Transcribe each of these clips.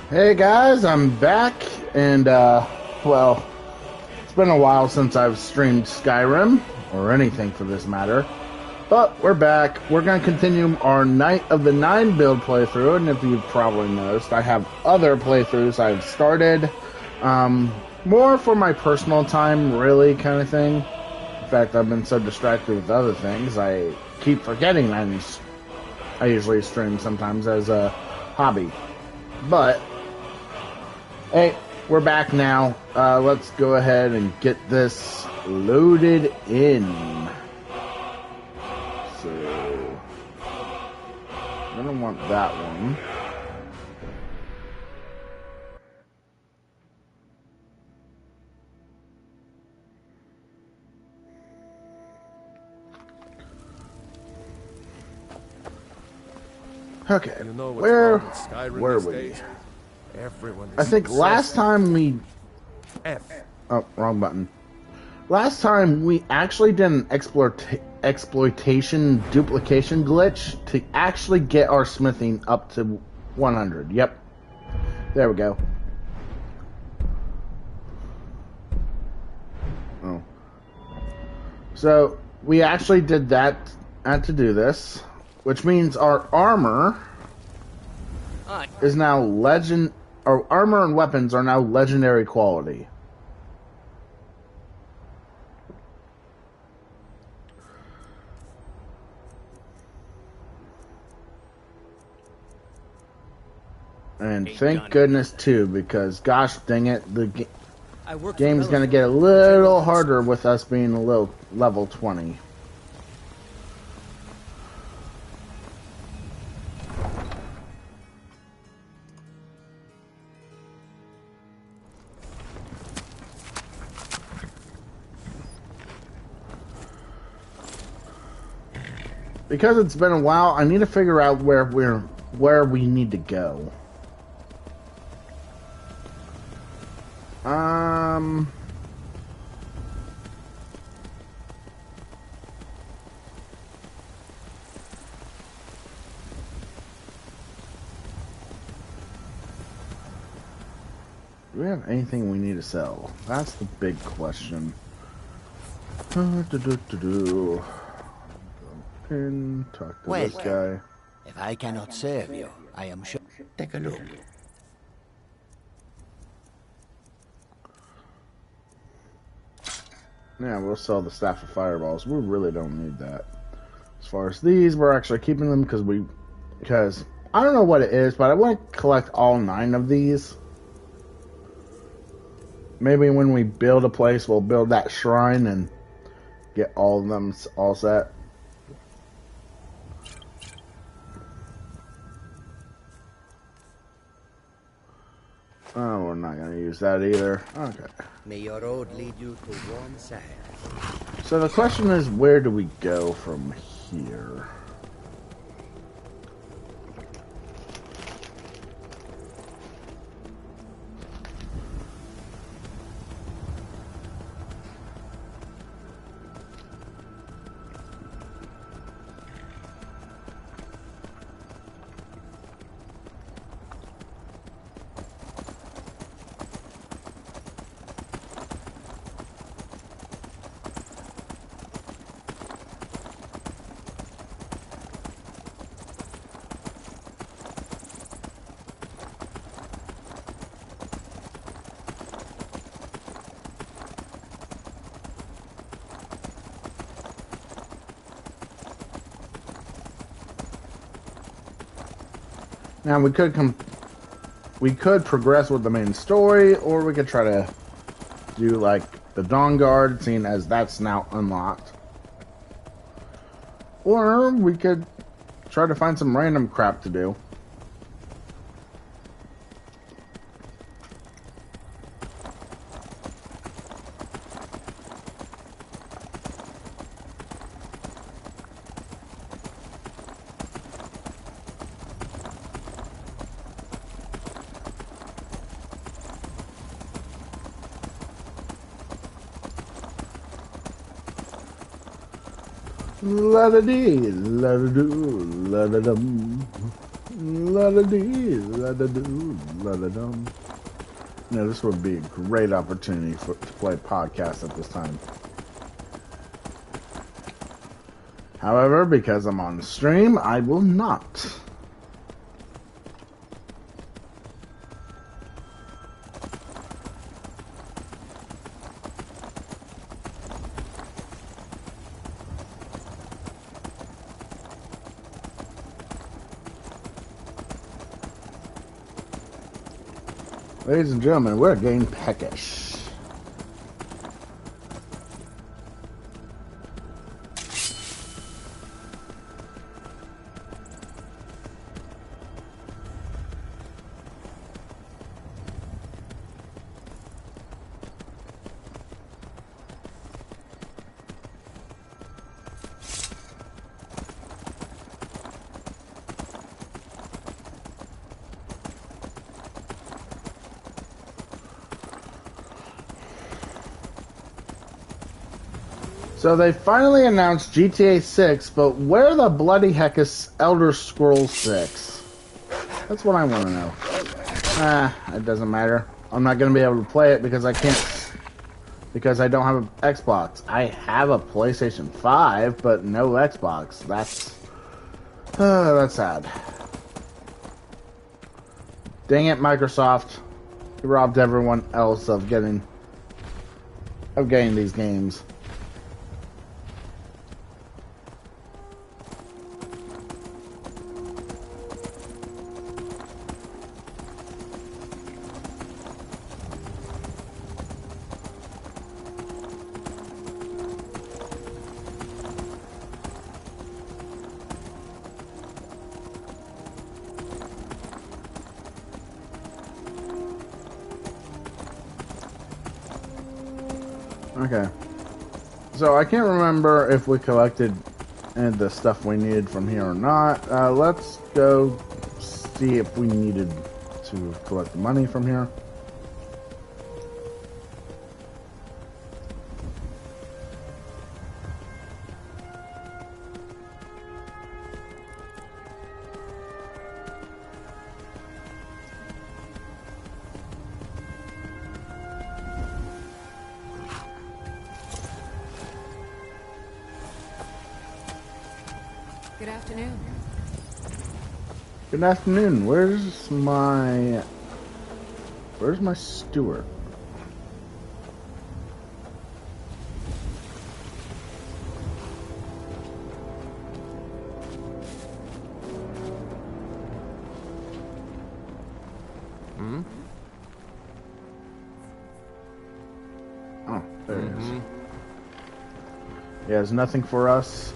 Hey guys, I'm back, and well, it's been a while since I've streamed Skyrim, or anything for this matter, but we're back. We're going to continue our Night of the Nine build playthrough, and if you've probably noticed, I have other playthroughs I've started, more for my personal time, really, kind of thing. In fact, I've been so distracted with other things, I keep forgetting I usually stream sometimes as a hobby. But hey, we're back now. Let's go ahead and get this loaded in. So, I don't want that one. Okay, You know where were these we? days? Everyone is I think last time we... Oh, wrong button. Last time we actually did an exploitation duplication glitch to actually get our smithing up to 100. Yep. There we go. Oh. So, we actually did that to do this, which means our armor is now our armor and weapons are now legendary quality. And thank goodness too, because gosh dang it, the game's gonna get a little harder with us being a little level 20. Because it's been a while, I need to figure out where we need to go. Do we have anything we need to sell? That's the big question. And talk to this guy. If I cannot serve you, I am sure. Take a look. Yeah, we'll sell the staff of fireballs. We really don't need that. As far as these, we're actually keeping them because I don't know what it is, but I want to collect all 9 of these. Maybe when we build a place, we'll build that shrine and get all of them all set. Oh, we're not going to use that either. Okay. May your road lead you to warm sands. So the question is, where do we go from here? Now we could progress with the main story, or we could try to do like the Dawn Guard, seeing as that's now unlocked. Or we could try to find some random crap to do. La da dee, la da doo, la da dum, la-da-dee, la-da-doo, la-da-dum. You know, this would be a great opportunity to play podcasts at this time. However, because I'm on stream, I will not. Ladies and gentlemen, we're getting peckish. So they finally announced GTA 6, but where the bloody heck is Elder Scrolls 6? That's what I want to know. It doesn't matter. I'm not going to be able to play it because I can't, because I don't have an Xbox. I have a PlayStation 5, but no Xbox. That's sad. Dang it, Microsoft. You robbed everyone else of getting these games. Okay. So I can't remember if we collected any of the stuff we needed from here or not. Let's go see if we needed to collect the money from here. Good afternoon. Good afternoon. Where's my steward? Oh, there it is. Yeah, there's nothing for us.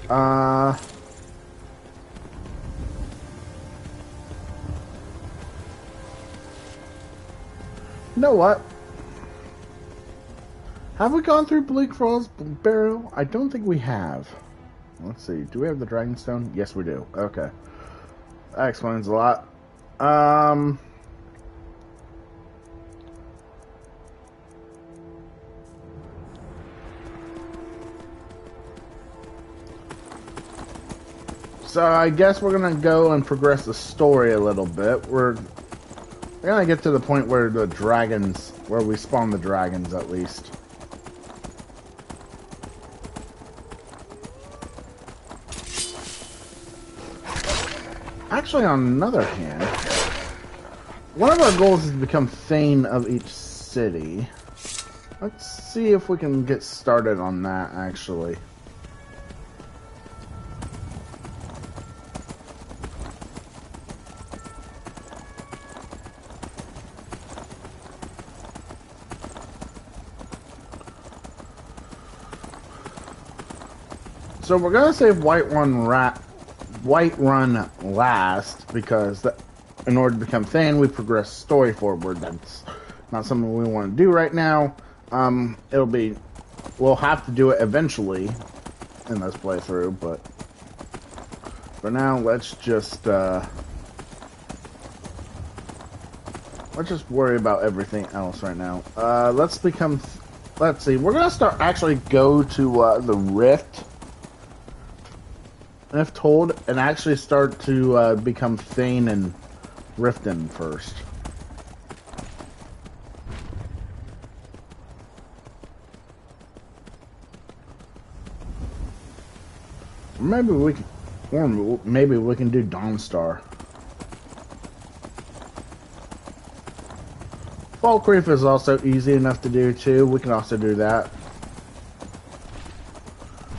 You know what? Have we gone through Bleak Falls Barrow? I don't think we have. Let's see. Do we have the Dragonstone? Yes, we do. Okay. That explains a lot. So I guess we're gonna go and progress the story a little bit. We're gonna get to the point where where we spawn the dragons at least. Actually, on another hand, one of our goals is to become Thane of each city. Let's see if we can get started on that, actually. So we're gonna save Whiterun last because in order to become Thane, we progress story forward. That's not something we want to do right now. We'll have to do it eventually in this playthrough, but for now, let's just worry about everything else right now. Let's see. We're gonna go to the Rift. If told, and actually start to become Thane and Riften first. Maybe we can, or maybe we can do Dawnstar. Fall Creek is also easy enough to do too. We can also do that.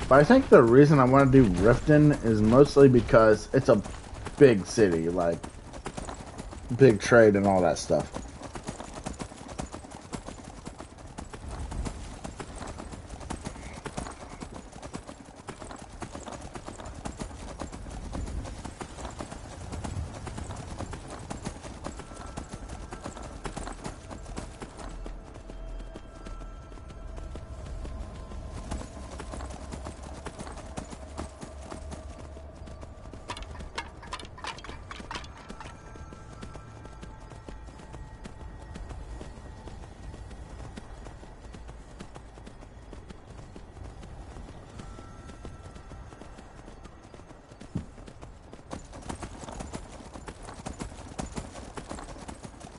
But I think the reason I want to do Riften is mostly because it's a big city, like big trade and all that stuff.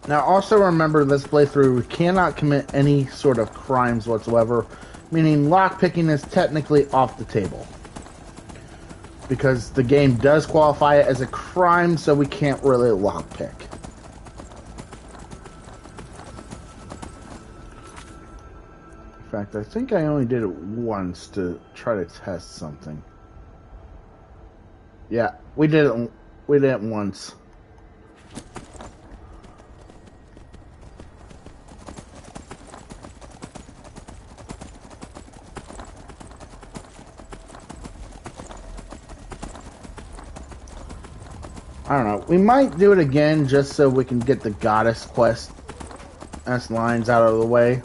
Now also remember this playthrough, we cannot commit any sort of crimes whatsoever, meaning lockpicking is technically off the table. Because the game does qualify it as a crime, so we can't really lockpick. In fact, I think I only did it once to try to test something. Yeah, we did it once. I don't know. We might do it again just so we can get the goddess quest lines out of the way,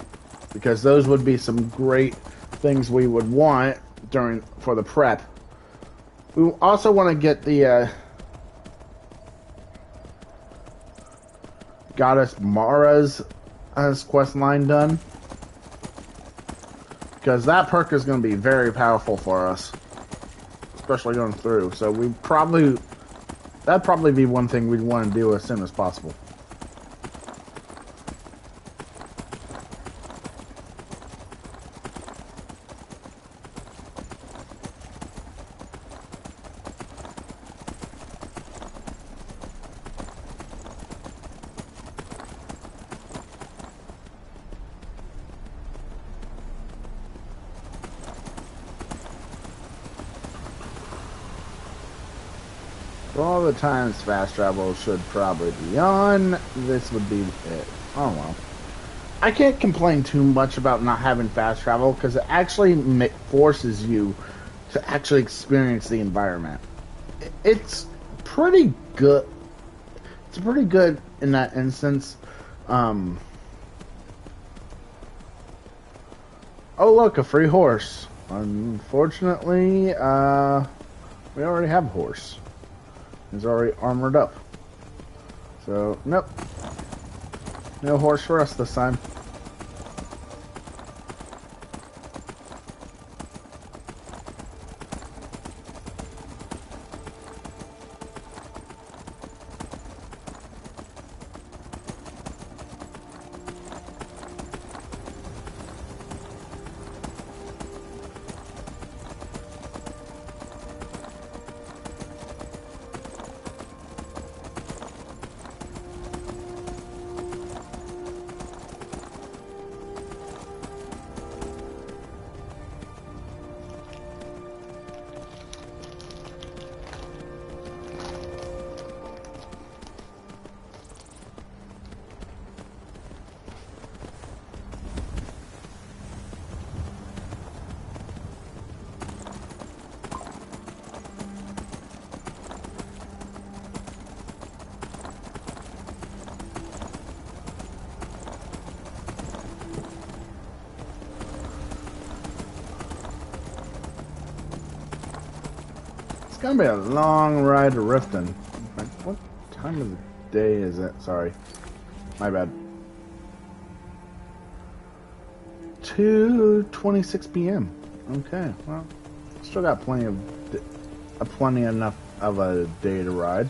because those would be some great things we would want for the prep. We also want to get the goddess Mara's quest line done, because that perk is going to be very powerful for us, especially going through. So that'd probably be one thing we'd want to do as soon as possible. All the times fast travel should probably be on. This would be it. Oh well. I can't complain too much about not having fast travel, because it actually forces you to actually experience the environment. It's pretty good. It's pretty good in that instance. Oh look, a free horse. Unfortunately, we already have a horse. He's already armored up. So, nope. No horse for us this time. It's gonna be a long ride to Riften. What time of the day is it? Sorry. My bad. 2:26 p.m. Okay, well, still got plenty enough of a day to ride.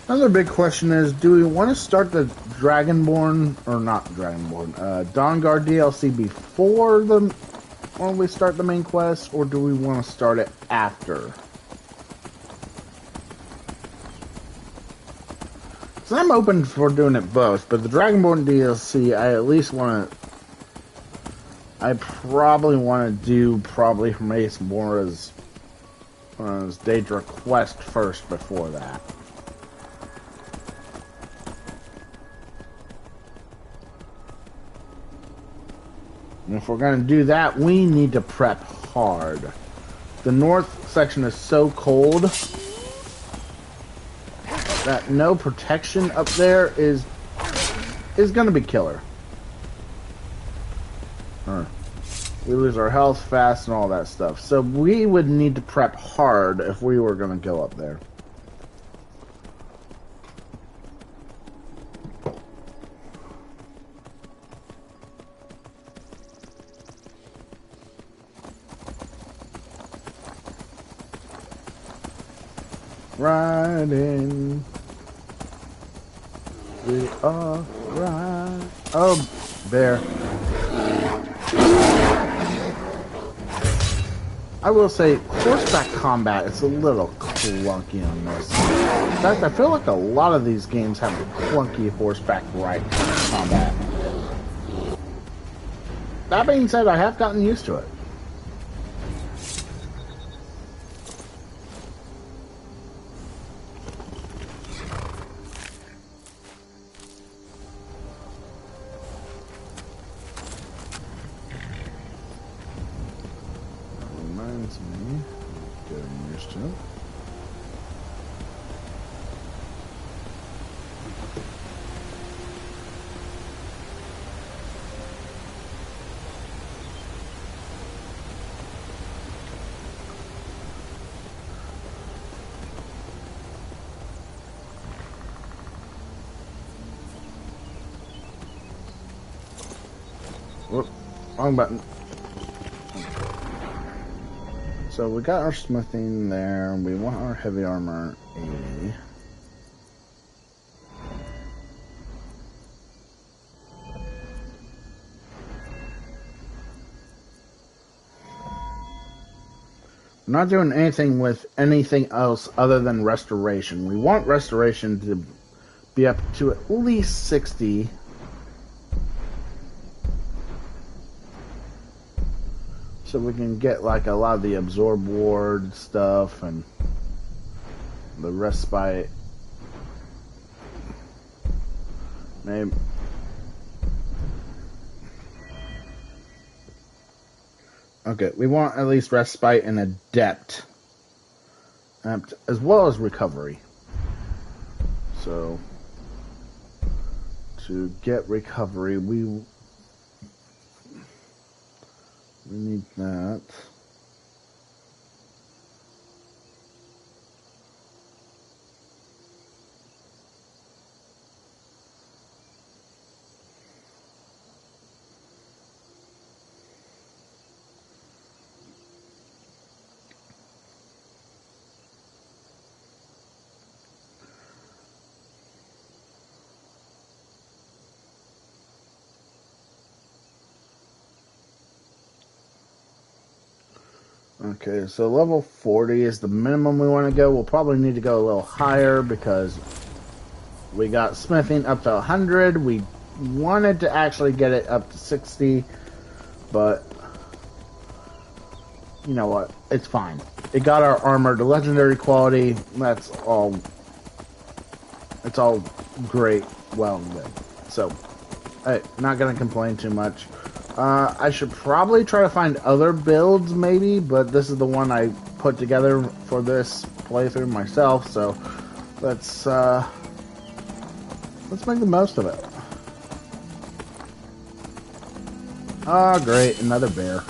Another big question is, do we want to start the Dragonborn, or not Dragonborn, Dawnguard DLC before when we start the main quest, or do we want to start it after? So I'm open for doing it both, but the Dragonborn DLC, I at least want to... I probably want to do for Mace Mora's Daedra quest first before that. And if we're going to do that, we need to prep hard. The north section is so cold that no protection up there is going to be killer. We lose our health fast and all that stuff. So we would need to prep hard if we were going to go up there. Riding. We are right. Oh, bear. I will say, horseback combat is a little clunky on this. In fact, I feel like a lot of these games have clunky horseback combat. That being said, I have gotten used to it. Whoop, wrong button. So we got our smithing there. We want our heavy armor 80. We're not doing anything with anything else other than restoration. We want restoration to be up to at least 60. So we can get like a lot of the absorb ward stuff and the respite. Maybe. Okay, we want at least respite and adept, as well as recovery. So to get recovery, we need that. Okay, so level 40 is the minimum we want to go. We'll probably need to go a little higher because we got smithing up to 100. We wanted to actually get it up to 60, but you know what? It's fine. It got our armor to legendary quality. That's all. It's all great, well and good. So, hey, not gonna complain too much. I should probably try to find other builds, maybe, but this is the one I put together for this playthrough myself, so let's make the most of it. Oh, great, another bear.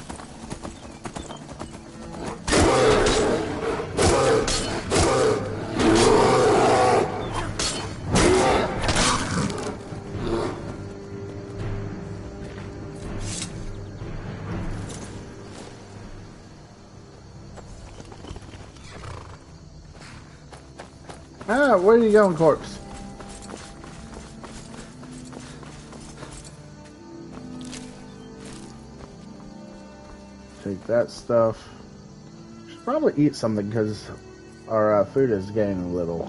Ah, where are you going, corpse? Take that stuff. Should probably eat something because our food is getting a little.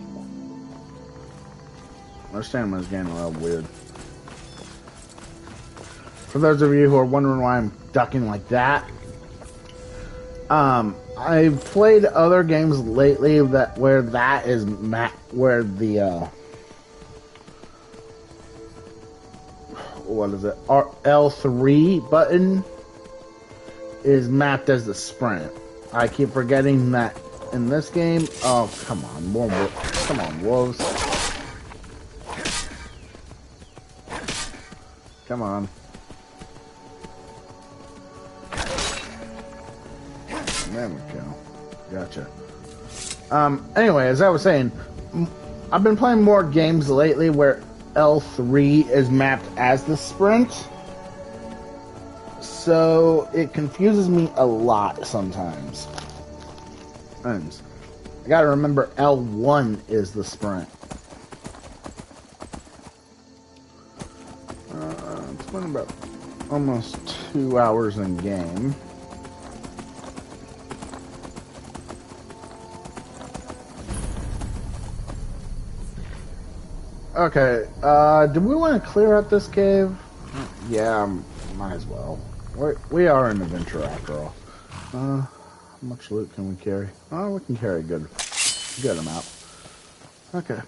Our stamina is getting a little weird. For those of you who are wondering why I'm ducking like that, I've played other games lately where that is where the what is it? L3 button is mapped as the sprint. I keep forgetting that in this game. Oh, come on, more come on, wolves. Come on. There we go. Gotcha. Anyway, as I was saying, I've been playing more games lately where L3 is mapped as the sprint. So it confuses me a lot sometimes. And I gotta remember L1 is the sprint. It's been about almost 2 hours in game. Okay, do we want to clear out this cave? Yeah, might as well. We are an adventurer after all. How much loot can we carry? Oh, we can carry a good amount. Okay.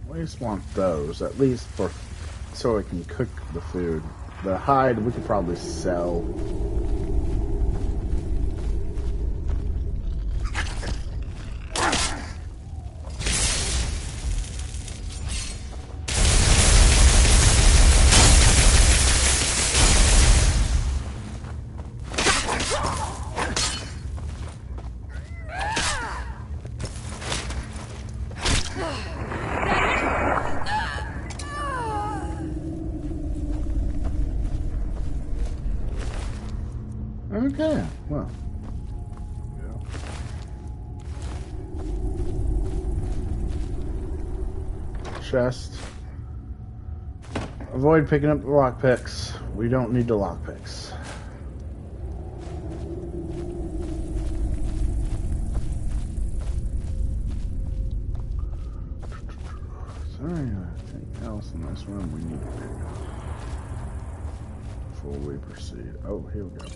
We just want those, at least so we can cook the food. The hide we could probably sell. Okay, well. Yeah. Chest. Avoid picking up the lockpicks. We don't need the lockpicks. Is there anything else in this room we need to pick up before we proceed? Oh, here we go.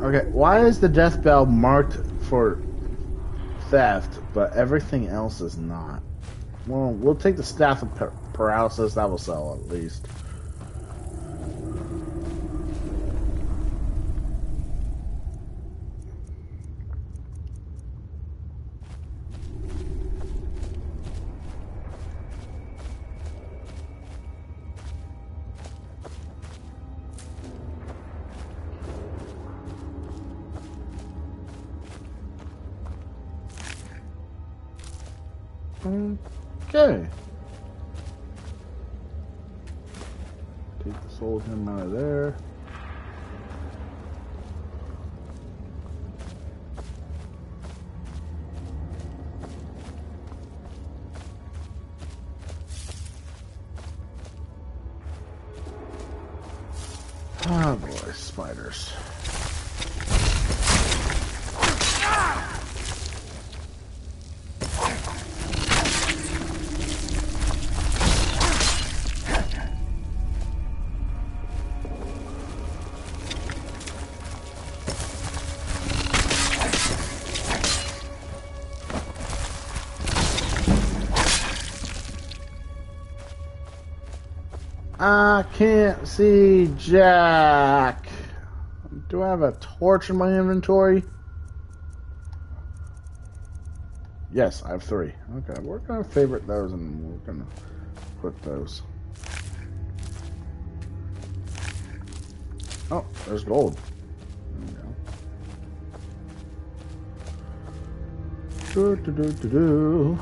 Okay, why is the death bell marked for theft, but everything else is not? Well, we'll take the staff of paralysis. That will sell at least. Okay. Take the soul gem out of there. Oh boy, spiders. I can't see Jack. Do I have a torch in my inventory? Yes, I have 3. Okay, we're gonna favorite those and we're gonna put those. Oh, there's gold. There we go.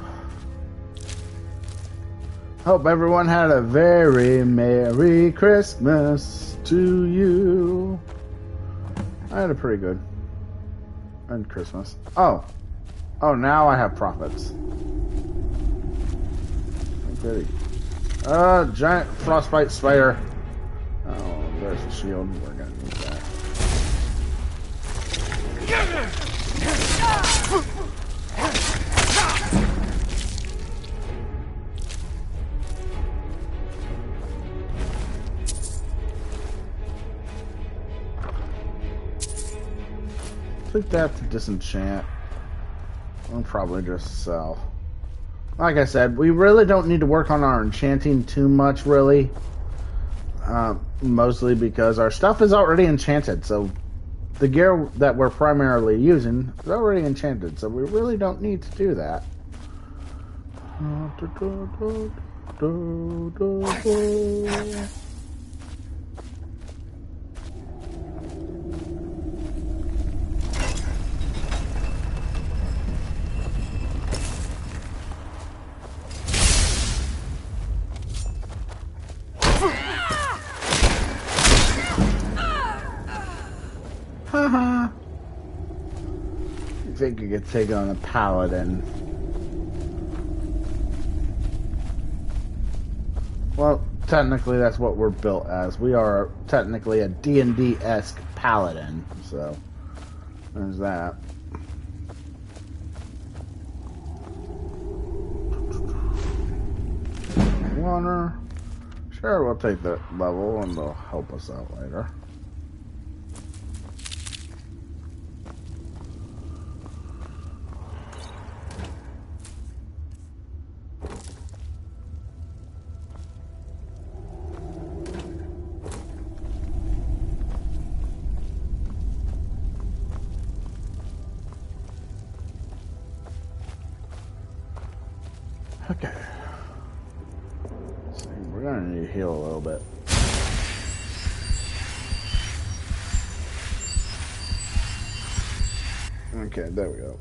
Hope everyone had a very Merry Christmas to you. I had a pretty good end Christmas. Oh, now I have profits. Okay. Giant frostbite spider. Oh, there's the shield. We're gonna need that. Take that to disenchant. I'll probably just sell. Like I said, we really don't need to work on our enchanting too much, really. Mostly because our stuff is already enchanted, so the gear that we're primarily using is already enchanted, so we really don't need to do that. Haha. You think you could take on a paladin? Well, technically that's what we're built as. We are technically a D&D-esque paladin, so there's that. Water. Sure, we'll take that level and they'll help us out later. Okay. Let's see, we're gonna need to heal a little bit. Okay, there we go.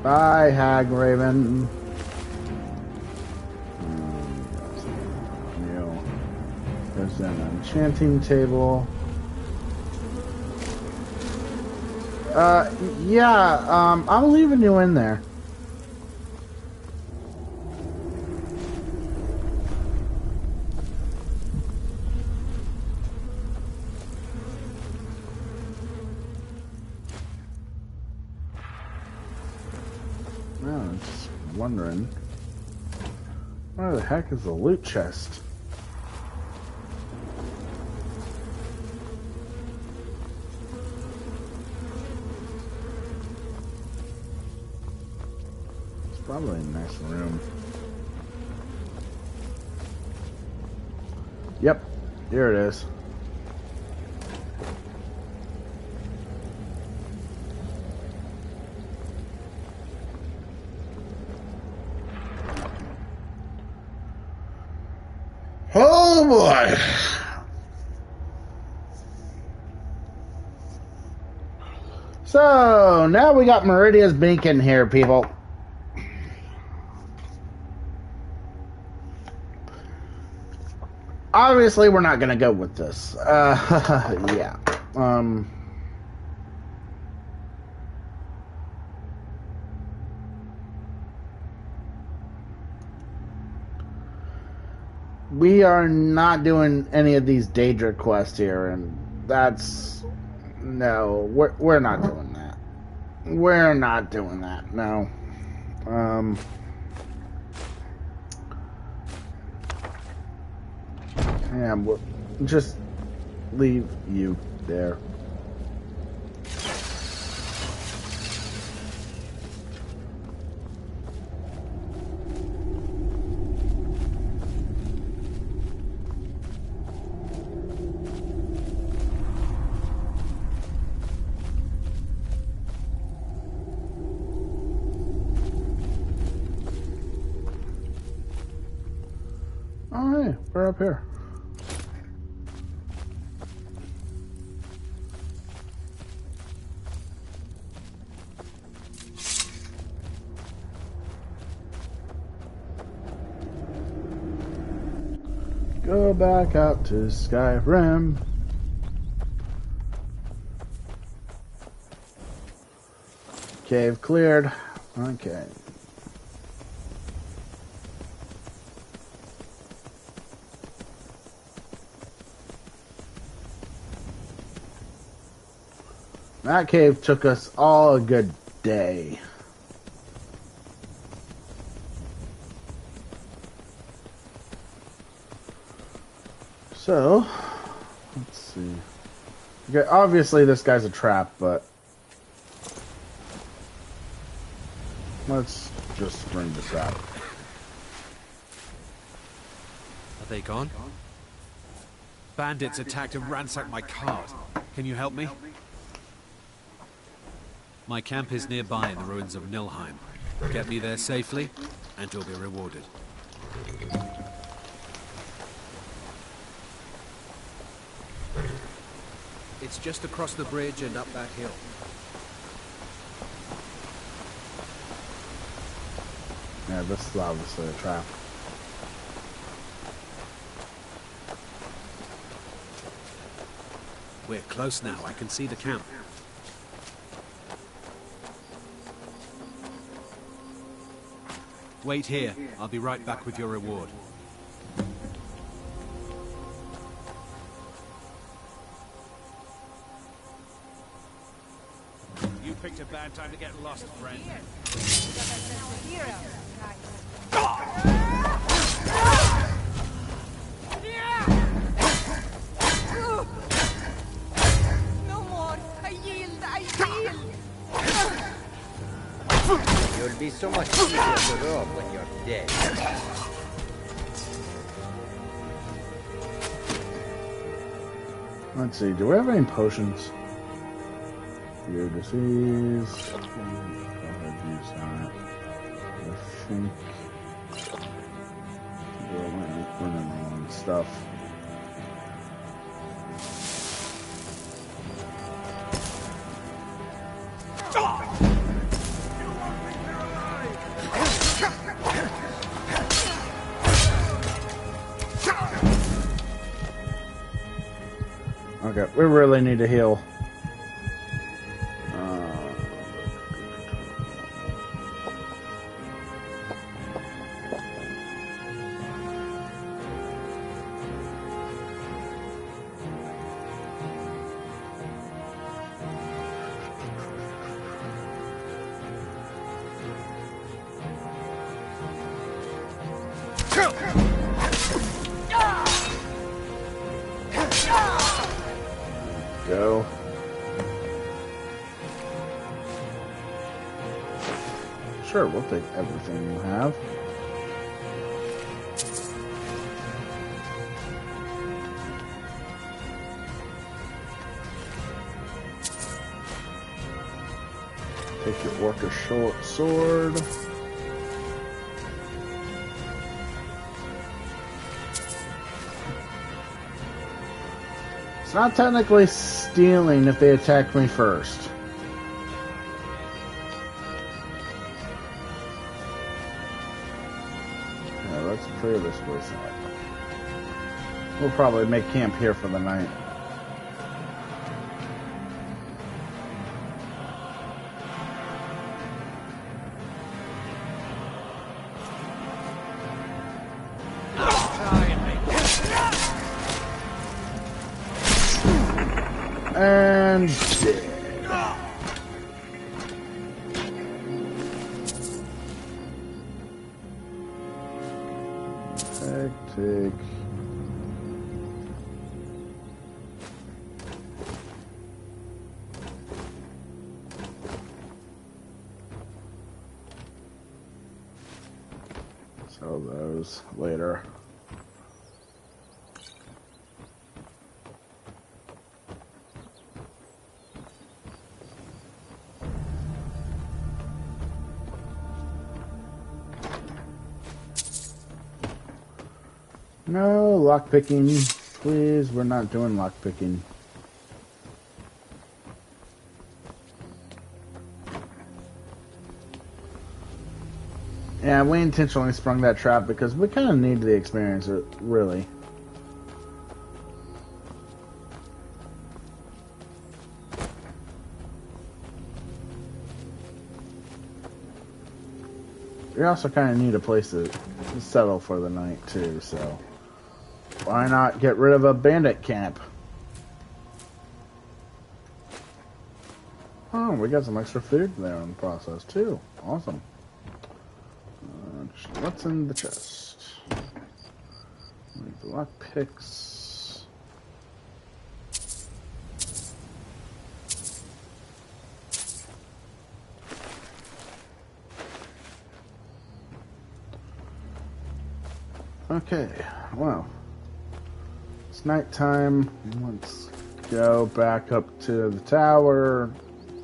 Bye, Hag Raven. There's an enchanting table. Yeah, I'm leaving you in there. I'm just wondering, where the heck is the loot chest? It's probably a nice room. Yep, here it is. boy. So, now we got Meridia's Beacon here, people. Obviously, we're not going to go with this. Yeah. We are not doing any of these Daedra quests here, and that's... No, we're not doing that. We're not doing that, no. Yeah, we'll just leave you there. Oh, hey, we're up here. Go back out to Skyrim. Cave cleared. Okay. That cave took us all a good day. So, let's see. Okay, obviously this guy's a trap, but let's just spring the trap. Are they gone? Bandits attacked and ransacked my cart. Can you help me? My camp is nearby in the ruins of Nilheim. Get me there safely, and you'll be rewarded. It's just across the bridge and up that hill. Yeah, this is obviously a trap. We're close now. I can see the camp. Wait here. I'll be right back with your reward. You picked a bad time to get lost, friend. No more. I yield. I yield. You'll be so much easier to rob when you're dead. Let's see, do we have any potions? Your disease. Go ahead, use that. I think we're running stuff. Okay, we really need to heal. Go. Sure, we'll take everything you have. Take your orca short sword. not technically stealing if they attack me first. Yeah, let's clear this place out. We'll probably make camp here for the night. And dead. Hectic. Sell those later. No lockpicking, please. We're not doing lockpicking. Yeah, we intentionally sprung that trap because we kind of need the experience, really. We also kind of need a place to settle for the night, too, so why not get rid of a bandit camp? Oh, we got some extra food there in the process, too. Awesome. What's in the chest? The lockpicks. Okay, well, it's nighttime. Let's go back up to the tower,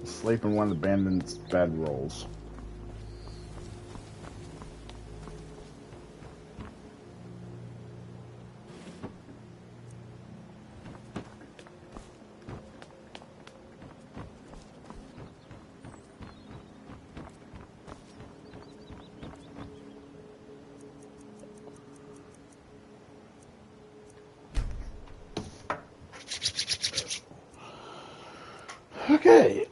sleep in one of the bandits' bedrolls. Okay.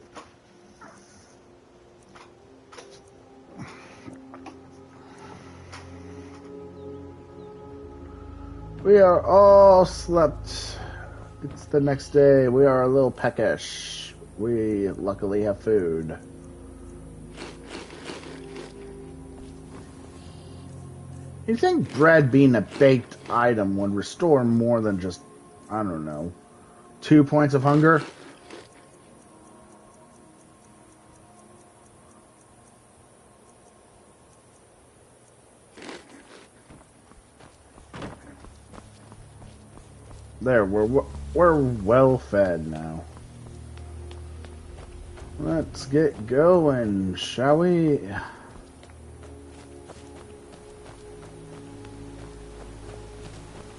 We are all slept. It's the next day. We are a little peckish. We luckily have food. You think bread being a baked item would restore more than just, I don't know, 2 points of hunger? There, we're well fed now. Let's get going, shall we?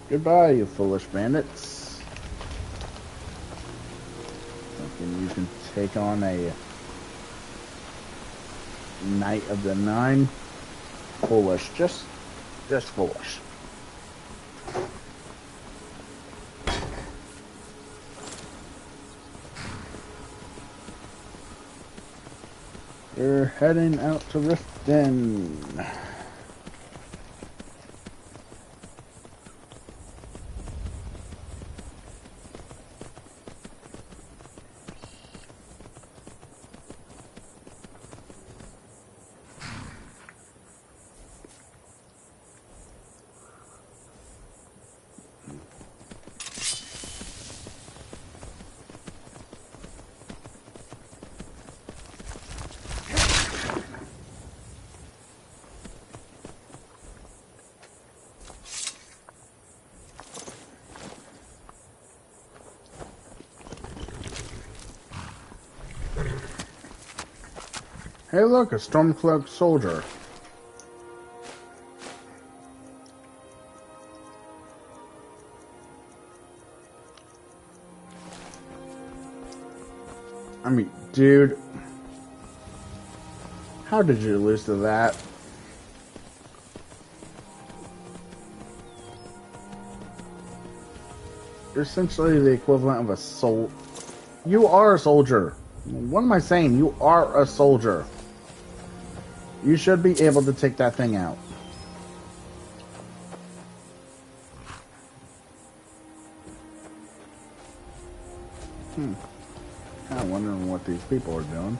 Goodbye, you foolish bandits. Thinking you can take on a Knight of the Nine? Foolish, just foolish. We're heading out to Riften. Hey look, a stormcloaked soldier. I mean, dude. How did you lose to that? You're essentially the equivalent of a soul. You are a soldier. What am I saying? You are a soldier. You should be able to take that thing out. Kind of wondering what these people are doing.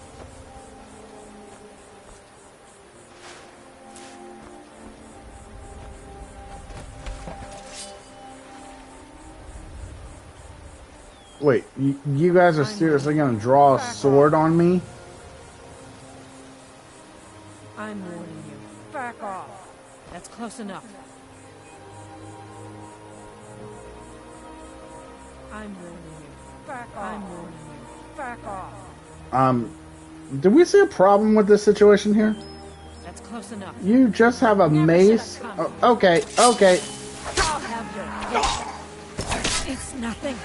Wait, you guys are seriously gonna draw a sword on me? I'm warning you. Back off. That's close enough. I'm warning you. Back off. I'm warning you. Back off. Do we see a problem with this situation here? That's close enough. You just have a mace. Oh, okay, okay. I'll have your head. It's nothing.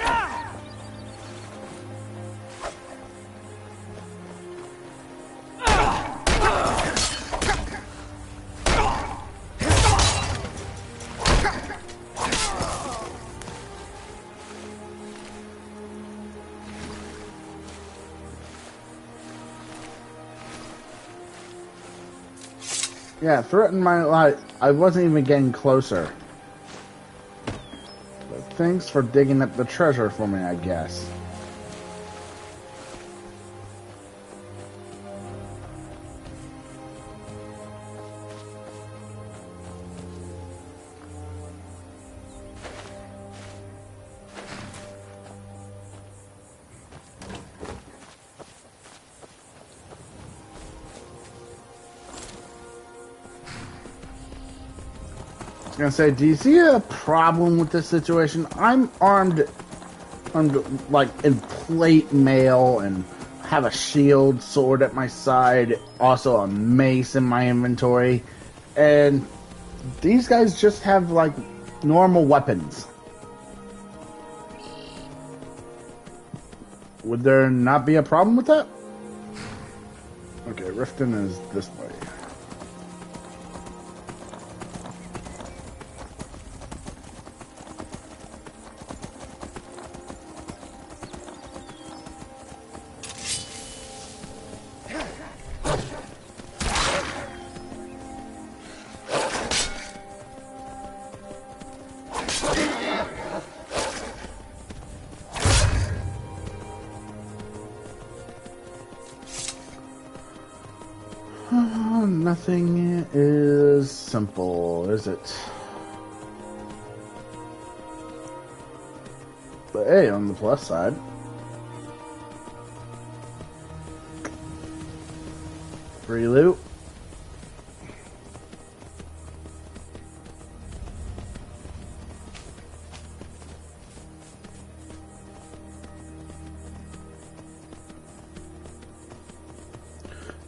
Yeah, threaten my life. I wasn't even getting closer. But thanks for digging up the treasure for me, I guess. I was gonna say, do you see a problem with this situation? I'm armed like in plate mail and have a shield, sword at my side, also a mace in my inventory, and these guys just have like normal weapons. Would there not be a problem with that? Okay, Riften is this way. Nothing is simple, is it? But hey, on the plus side, free loot.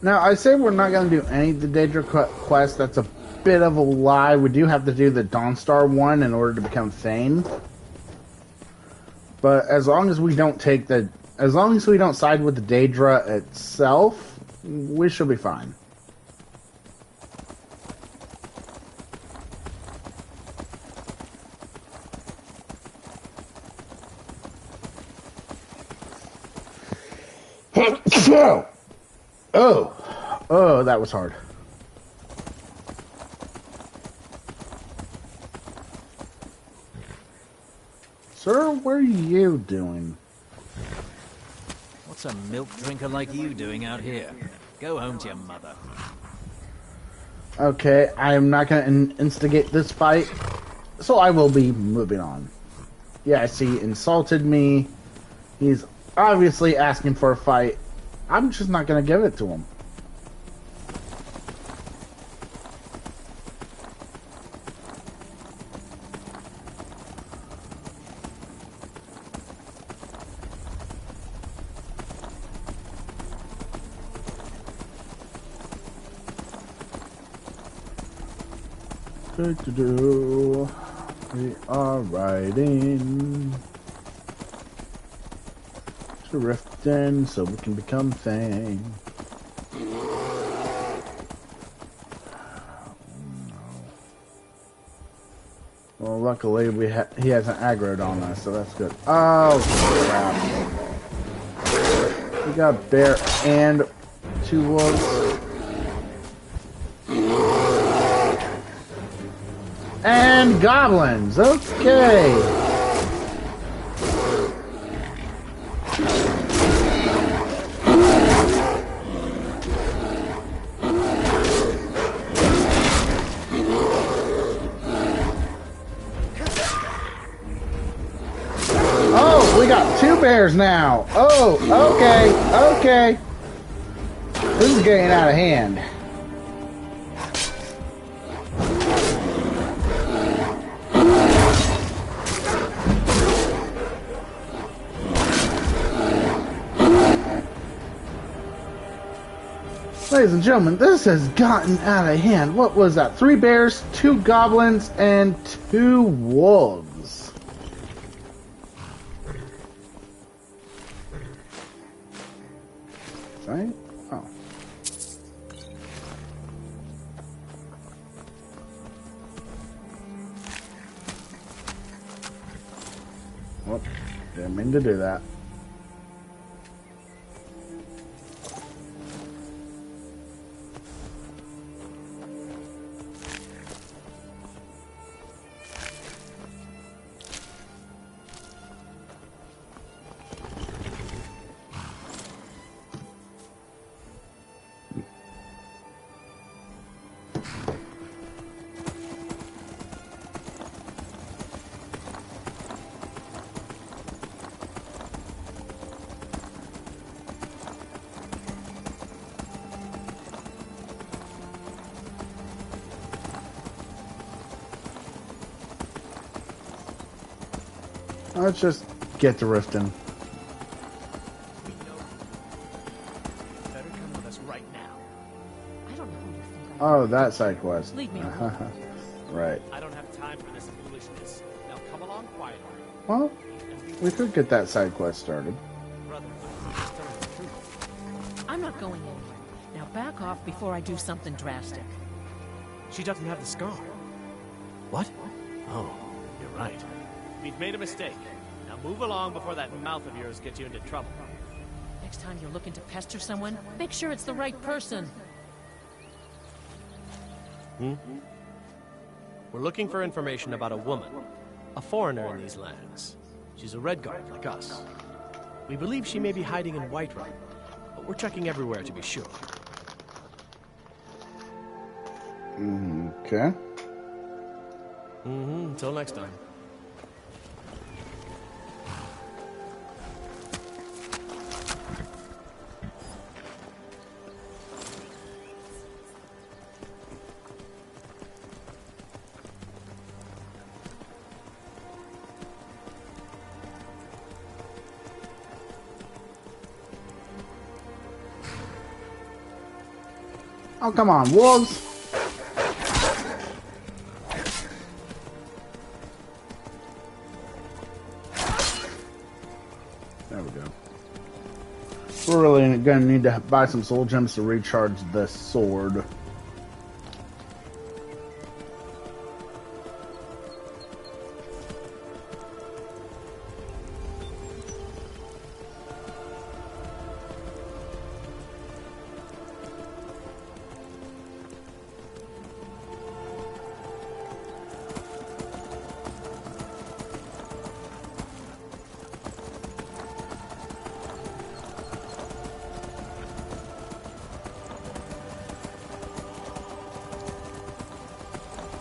Now, I say we're not going to do any of the Daedra quests. That's a bit of a lie. We do have to do the Dawnstar one in order to become Thane. But as long as we don't take the... As long as we don't side with the Daedra itself, we should be fine. Oh, that was hard. Sir, what are you doing? What's a milk drinker like you doing out here? Go home to your mother. Okay, I am not going to instigate this fight, so I will be moving on. Yes, he insulted me. He's obviously asking for a fight. I'm just not going to give it to him. We are riding to Riften so we can become Thane. Well, luckily he hasn't aggroed on us, so that's good. Oh crap! We got bear and 2 wolves. And goblins. Okay. Oh, we got 2 bears now. Oh, okay, okay. This is getting out of hand. Ladies and gentlemen, this has gotten out of hand. What was that? 3 bears, 2 goblins, and 2 wolves. Right? Oh. Whoop. Didn't mean to do that. Let's just get to Riften. Better come with us right now. I don't know who you think Oh, that side quest. Leave me alone. Right. I don't have time for this foolishness. Now come along quietly. Well, we could get that side quest started. Brother, I'm just telling the truth. I'm not going anywhere. Now back off before I do something drastic. She doesn't have the scar. What? Oh, you're right. We've made a mistake. Now move along before that mouth of yours gets you into trouble. Next time you're looking to pester someone, make sure it's the right person. We're looking for information about a woman, a foreigner in these lands. She's a Redguard like us. We believe she may be hiding in Whiterun, but we're checking everywhere to be sure. Okay. Until next time. Oh, come on, wolves! There we go. We're really gonna need to buy some soul gems to recharge the sword.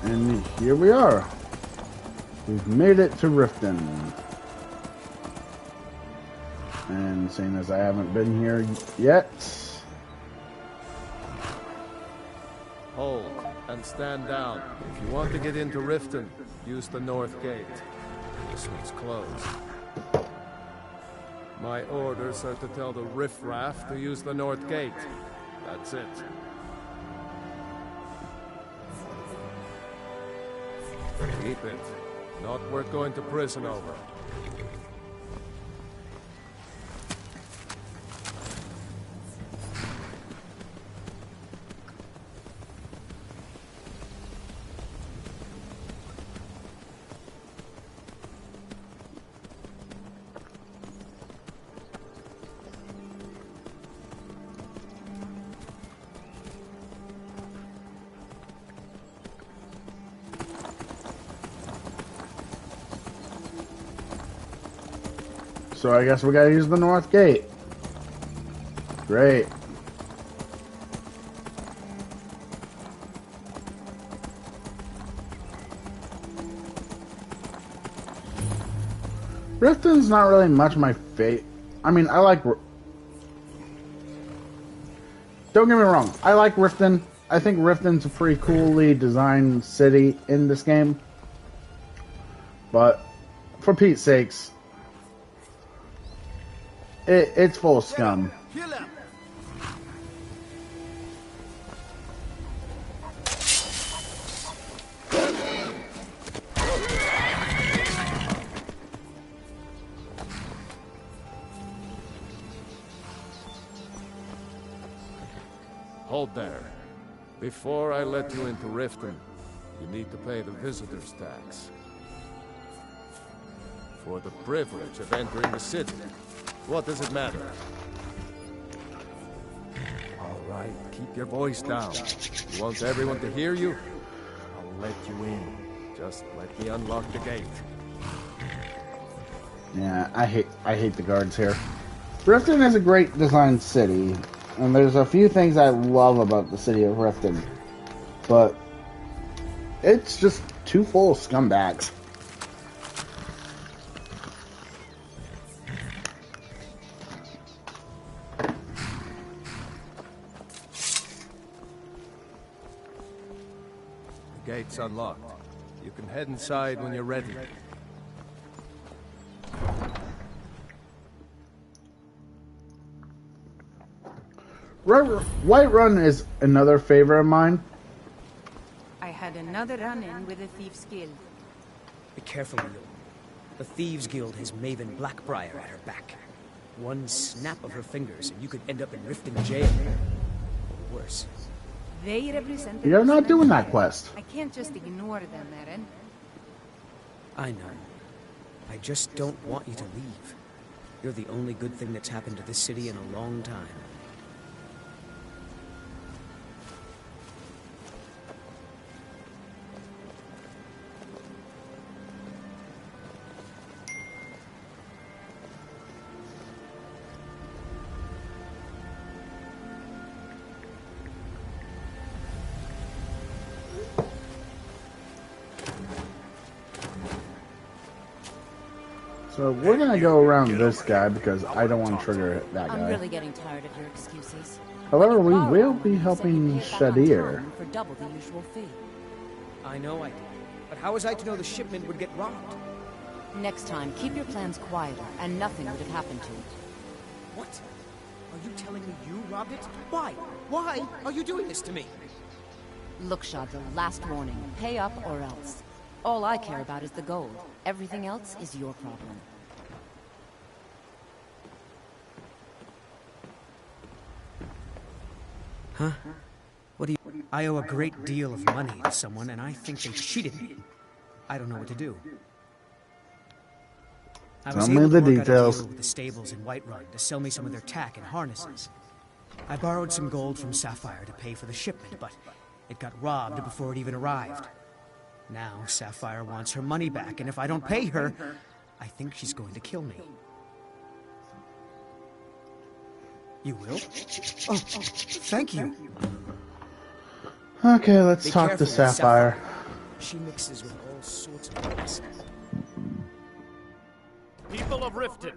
And here we are. We've made it to Riften. And seeing as I haven't been here yet. Hold and stand down. If you want to get into Riften, use the north gate. This one's closed. My orders are to tell the riffraff to use the north gate. That's it. Keep it. Not worth going to prison over. So I guess we gotta use the north gate. Great. Riften's not really much my fate. I mean, I like... Don't get me wrong. I like Riften. I think Riften's a pretty coolly designed city in this game. But, for Pete's sakes, it's full of scum. Hold there. Before I let you into Riften, you need to pay the visitor's tax. For the privilege of entering the city. What does it matter? All right, keep your voice down. You want everyone to hear you? I'll let you in. Just let me unlock the gate. Yeah, I hate the guards here. Riften is a great designed city, and there's a few things I love about the city of Riften, but it's just too full of scumbags. The gate's unlocked. You can head inside when you're ready. Whiterun is another favorite of mine. I had another run-in with a Thieves' Guild. Be careful, Leo. The Thieves Guild has Maven Blackbriar at her back. One snap of her fingers and you could end up in Riften jail. Or worse. They represent... You're not doing that quest. I can't just ignore them, Eren. I know. I just don't want you to leave. You're the only good thing that's happened to this city in a long time. So we're gonna go around this guy because I don't want to trigger that guy. I'm really getting tired of your excuses. However, we will be helping Shadir. For double the usual fee. I know I did. But how was I to know the shipment would get robbed? Next time, keep your plans quieter, and nothing would have happened to it. What? Are you telling me you robbed it? Why? Why are you doing this to me? Look, Shadra, last warning. Pay up or else. All I care about is the gold. Everything else is your problem. Huh? What do you... I owe a great deal of money to someone, and I think they cheated me. I don't know what to do. I was able to work out a deal with the stables in Whiterun to sell me some of their tack and harnesses. I borrowed some gold from Sapphire to pay for the shipment, but it got robbed before it even arrived. Now Sapphire wants her money back, and if I don't pay her, I think she's going to kill me. You will? Oh, thank you. Okay, let's talk to Sapphire. She mixes with all sorts of things. People of Riften,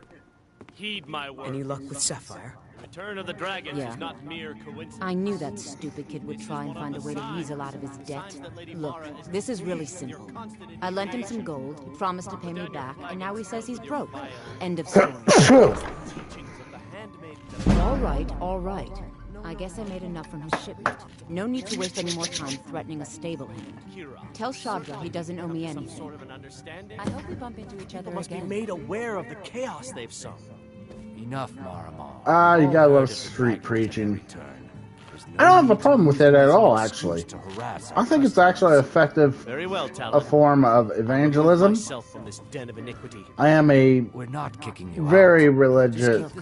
heed my words. Any luck with Sapphire? The return of the dragons is not mere coincidence. I knew that stupid kid would try and find a way to weasel out of his debt. Look, this is really simple. I lent him some gold, he promised to pay me back, and now he says he's broke. End of story. All right. I guess I made enough from his shipment. No need to waste any more time threatening a stable hand. Tell Shadra he doesn't owe me anything. I hope we bump into each other People must again. be made aware of the chaos they've sown. Enough, Marama. Ah, you gotta love street preaching. I don't have a problem with it at all, actually. I think it's actually effective, Very well, a form of evangelism. From this den of iniquity. I am a We're not kicking you very religious,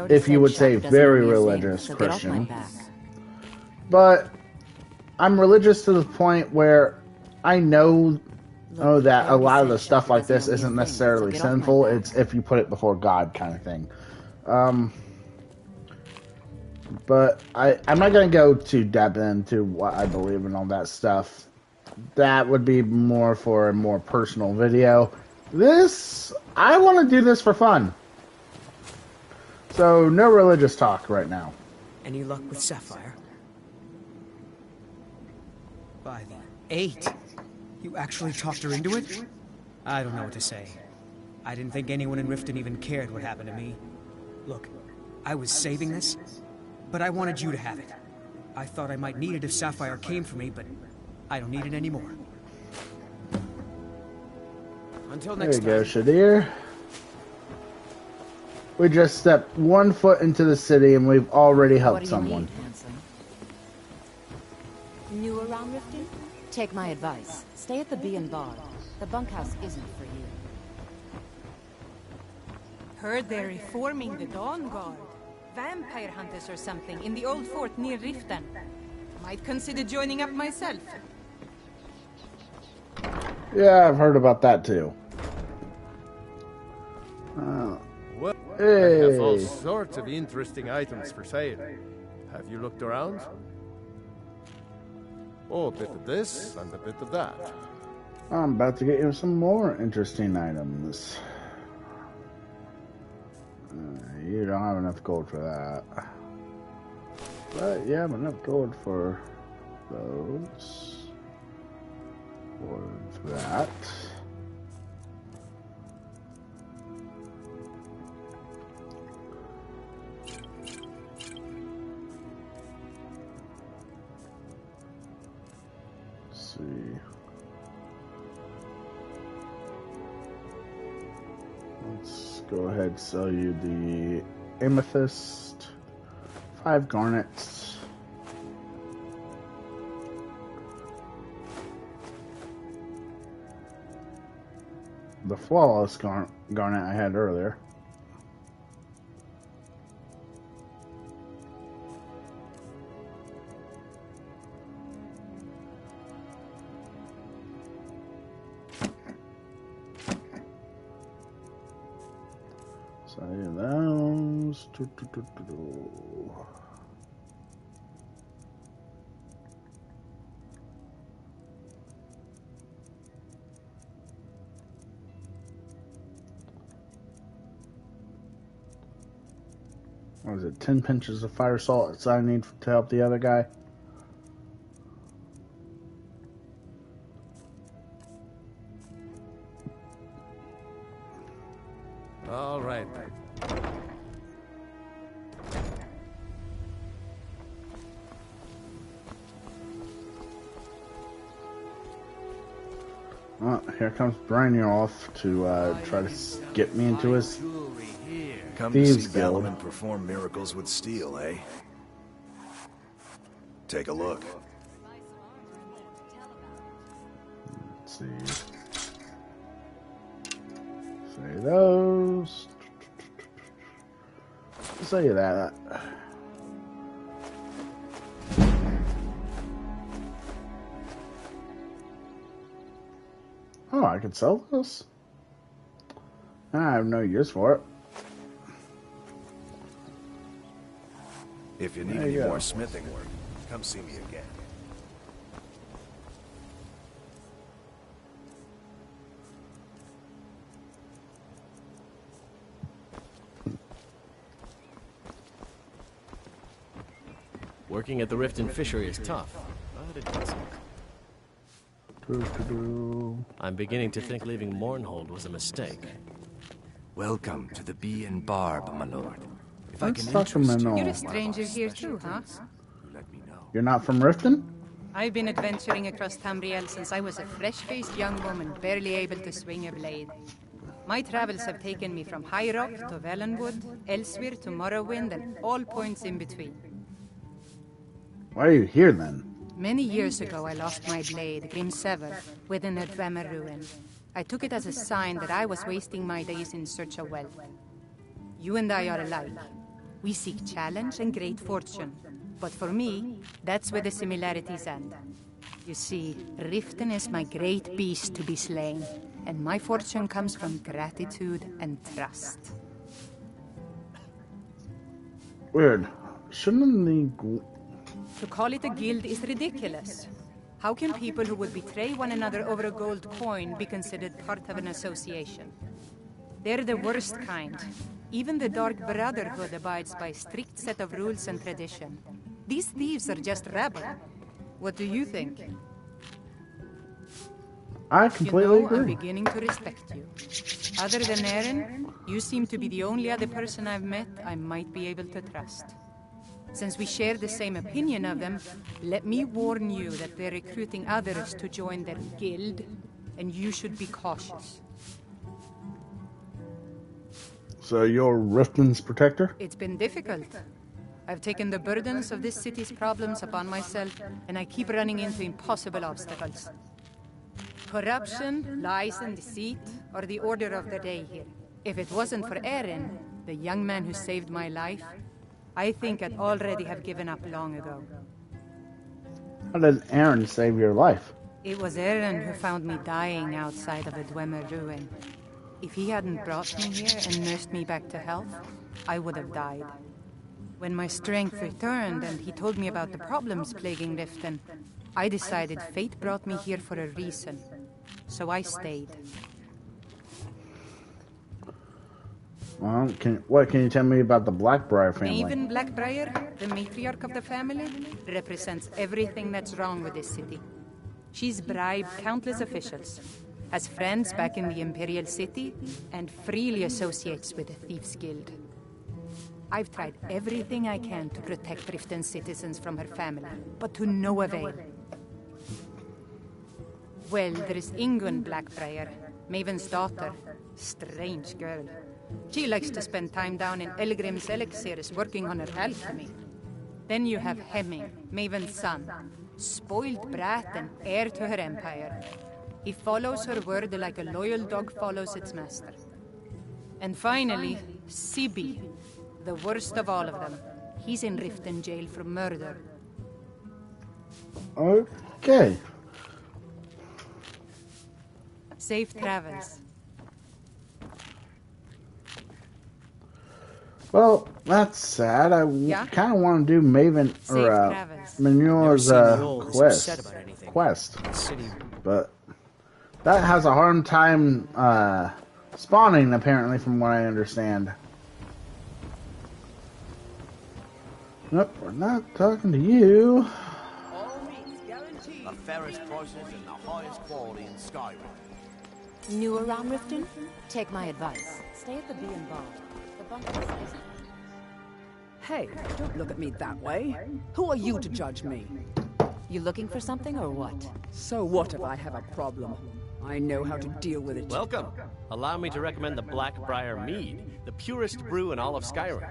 if you would say very religious so get off my Christian. back. But I'm religious to the point where I know Oh, that a lot of the stuff like this isn't necessarily sinful. It's if you put it before God kind of thing. But I'm not going to go too deep into what I believe and all that stuff. That would be more for a more personal video. This, I want to do this for fun. So, no religious talk right now. Any luck with Sapphire? By the 8. You actually talked her into it? I don't know what to say. I didn't think anyone in Riften even cared what happened to me. Look, I was saving this, but I wanted you to have it. I thought I might need it if Sapphire came for me, but I don't need it anymore. Until next time. There you go, Shadir. We just stepped 1 foot into the city and we've already helped someone. Need, handsome? New around Riften? Take my advice. Stay at the Bee and Bar. The bunkhouse isn't for you. Heard they're reforming the Dawn Guard. Vampire hunters or something in the old fort near Riften. Might consider joining up myself. Yeah, I've heard about that too. Well, hey. I have all sorts of interesting items for sale. Have you looked around? Oh, a bit of this and a bit of that. I'm about to get you some more interesting items. You don't have enough gold for that. But you have enough gold for those. For that. Let's see. Let's go ahead and sell you the amethyst, 5 garnets. The flawless garnet I had earlier. Say those. What is it? 10 pinches of fire salt that I need to help the other guy. All right. Oh, here comes Brynjolf to try to get me into his Come to thieves see guild. Balaam perform miracles with steel, eh? Take a look. Let's see. Say those. Say that. Oh, I can sell this? I have no use for it. If you need There any you go. more smithing work, come see me again. Working at the Riften fishery is tough, but it doesn't. I'm beginning to think leaving Mournhold was a mistake. Welcome to the Bee and Barb, my lord. If Let's I can talk to interest you, Manon. You're a stranger here too, huh? let me know. You're not from Riften? I've been adventuring across Tamriel since I was a fresh-faced young woman, barely able to swing a blade. My travels have taken me from High Rock to Valenwood, elsewhere to Morrowind, and all points in between. Why are you here then? Many years ago, I lost my blade, Grimsever, within a Dwemer ruin. I took it as a sign that I was wasting my days in search of wealth. You and I are alike. We seek challenge and great fortune. But for me, that's where the similarities end. You see, Riften is my great beast to be slain, and my fortune comes from gratitude and trust. Weird. Shouldn't the... To call it a guild is ridiculous. How can people who would betray one another over a gold coin be considered part of an association? They're the worst kind. Even the Dark Brotherhood abides by a strict set of rules and tradition. These thieves are just rabble. What do you think? I completely agree. I'm beginning to respect you. Other than Eren, you seem to be the only other person I've met I might be able to trust. Since we share the same opinion of them, let me warn you that they're recruiting others to join their guild, and you should be cautious. So you're Riften's protector? It's been difficult. I've taken the burdens of this city's problems upon myself, and I keep running into impossible obstacles. Corruption, lies, and deceit are the order of the day here. If it wasn't for Eren, the young man who saved my life, I think I'd already have given up long ago. How did Eren save your life? It was Eren who found me dying outside of a Dwemer ruin. If he hadn't brought me here and nursed me back to health, I would have died. When my strength returned and he told me about the problems plaguing Riften, I decided fate brought me here for a reason. So I stayed. Well, what can you tell me about the Blackbriar family? Maven Blackbriar, the matriarch of the family, represents everything that's wrong with this city. She's bribed countless officials, has friends back in the Imperial City, and freely associates with the Thieves' Guild. I've tried everything I can to protect Riften's citizens from her family, but to no avail. Well, there is Ingun Blackbriar, Maven's daughter. Strange girl. She likes to spend time down in Elgrim's elixirs working on her alchemy. Then you have Hemming, Maven's son. Spoiled brat and heir to her empire. He follows her word like a loyal dog follows its master. And finally, Sibi, the worst of all of them. He's in Riften jail for murder. Okay. Safe travels. Well, that's sad. I kind of want to do Maven or Manuel's quest, but that has a hard time spawning, apparently, from what I understand. Nope, we're not talking to you. The fairest prices and the highest quality in Skyrim. New around Riften? Take my advice. Stay at the Bee and Bar. The bunker is... Hey, don't look at me that way. Who are you to judge me? You looking for something or what? So what if I have a problem? I know how to deal with it. Welcome. Allow me to recommend the Blackbriar Mead, the purest brew in all of Skyrim.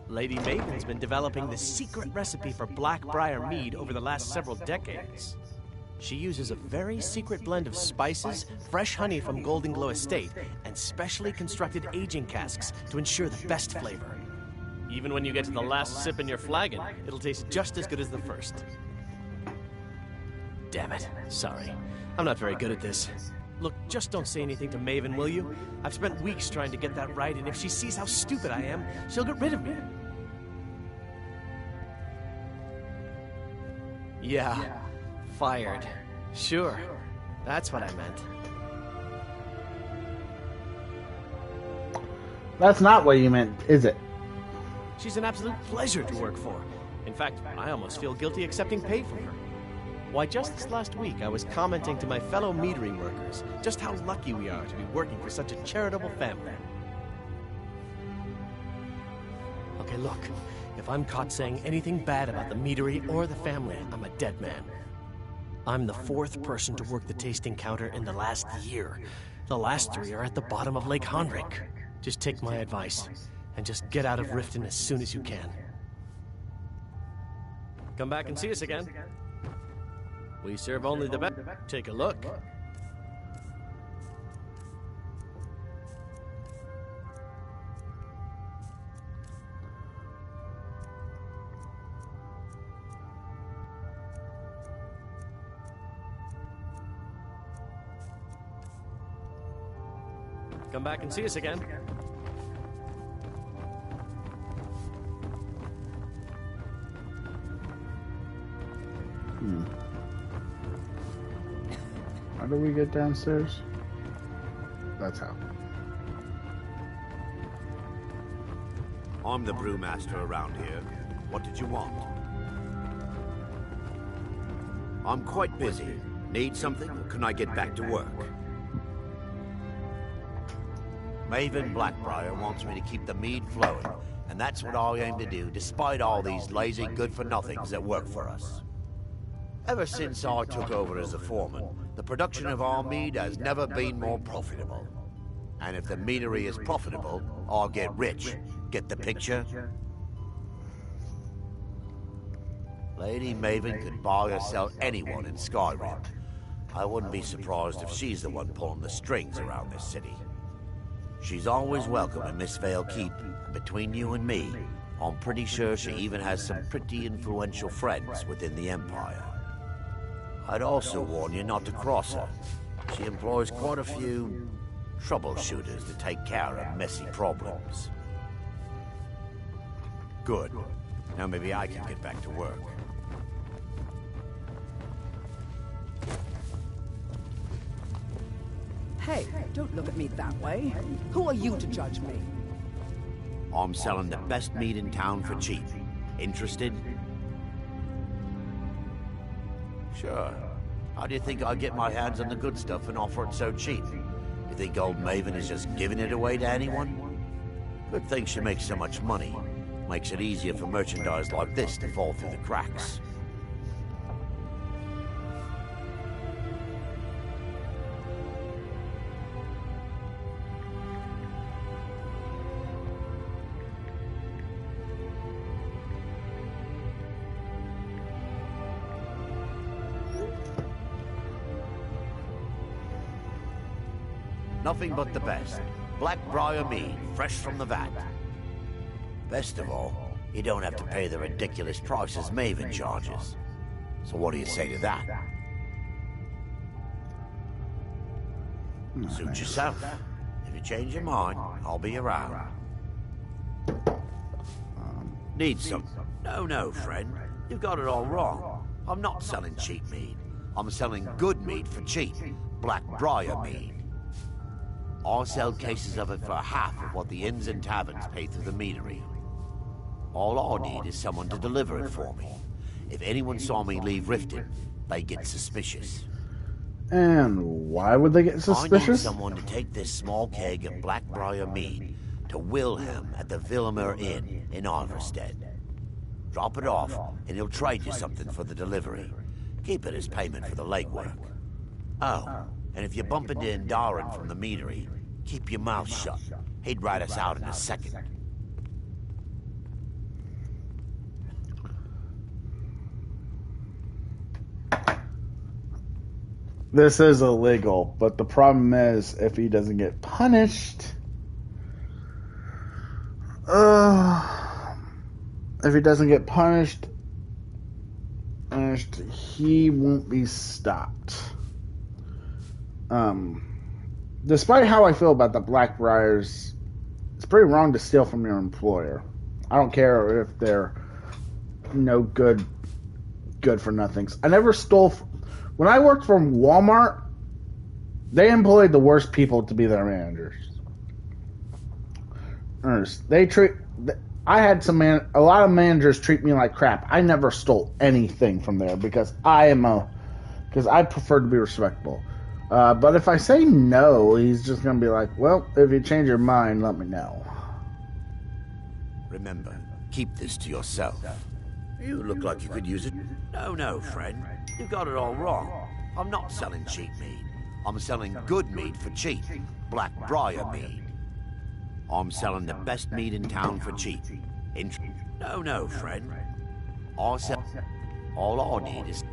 Lady Maven's been developing the secret recipe for Blackbriar Mead over the last several decades. She uses a very secret blend of spices, fresh honey from Golden Glow Estate, and specially constructed aging casks to ensure the best flavor. Even when you get to the last sip in your flagon, it'll taste just as good as the first. Damn it. Sorry. I'm not very good at this. Look, just don't say anything to Maven, will you? I've spent weeks trying to get that right, and if she sees how stupid I am, she'll get rid of me. Yeah. Fired. Sure. That's what I meant. That's not what you meant, is it? She's an absolute pleasure to work for. In fact, I almost feel guilty accepting pay from her. Why, just this last week, I was commenting to my fellow metering workers just how lucky we are to be working for such a charitable family. Okay, look. If I'm caught saying anything bad about the meadery or the family, I'm a dead man. I'm the 4th person to work the tasting counter in the last year. The last 3 are at the bottom of Lake Honrik. Just take my advice, and just get out of Riften as soon as you can. Come back and see us again. We serve only the best. Take a look. come back and see us again. How do we get downstairs? That's how. I'm the brewmaster around here. What did you want? I'm quite busy. Need something, or can I get back to work? Maven Blackbriar wants me to keep the mead flowing, and that's what I aim to do, despite all these lazy good-for-nothings that work for us. Ever since I took over as a foreman, the production of our mead has never been more profitable. And if the meadery is profitable, I'll get rich. Get the picture? Lady Maven could buy or sell anyone in Skyrim. I wouldn't be surprised if she's the one pulling the strings around this city. She's always welcome in Mistveil Keep, and between you and me, I'm pretty sure she even has some pretty influential friends within the Empire. I'd also warn you not to cross her. She employs quite a few troubleshooters to take care of messy problems. Good. Now maybe I can get back to work. Hey, don't look at me that way. Who are you to judge me? I'm selling the best meat in town for cheap. Interested? Sure. How do you think I get my hands on the good stuff and offer it so cheap? You think old Maven is just giving it away to anyone? Good thing she makes so much money. Makes it easier for merchandise like this to fall through the cracks. Nothing but the best. Blackbriar mead, fresh from the vat. Best of all, you don't have to pay the ridiculous prices Maven charges. So what do you say to that? Suit yourself. If you change your mind, I'll be around. Need some? No, friend. You've got it all wrong. I'm not selling cheap mead. I'm selling good mead for cheap. Blackbriar mead. I'll sell cases of it for half of what the inns and taverns pay through the meadery. All I need is someone to deliver it for me. If anyone saw me leave Riften, they get suspicious. And why would they get suspicious? I need someone to take this small keg of Blackbriar mead to Wilhelm at the Vilmer Inn in Arverstead. Drop it off, and he'll trade you something for the delivery. Keep it as payment for the legwork. Oh, and if you bump into Indaren from the meadery, keep your mouth shut. He'd rat us out in a second. This is illegal, but the problem is if he doesn't get punished... if he doesn't get punished, he won't be stopped. Despite how I feel about the Blackbriars, it's pretty wrong to steal from your employer. I don't care if they're no good for nothings. I never stole. When I worked for Walmart, they employed the worst people to be their managers. I had a lot of managers treat me like crap. I never stole anything from there because I prefer to be respectable. But if I say no, he's just going to be like, well, if you change your mind, let me know. Remember, keep this to yourself. You look like you could use it. No, friend. You've got it all wrong. I'm not selling cheap mead. I'm selling good mead for cheap. Blackbriar mead. I'm selling the best mead in town for cheap. No, friend. All I need is...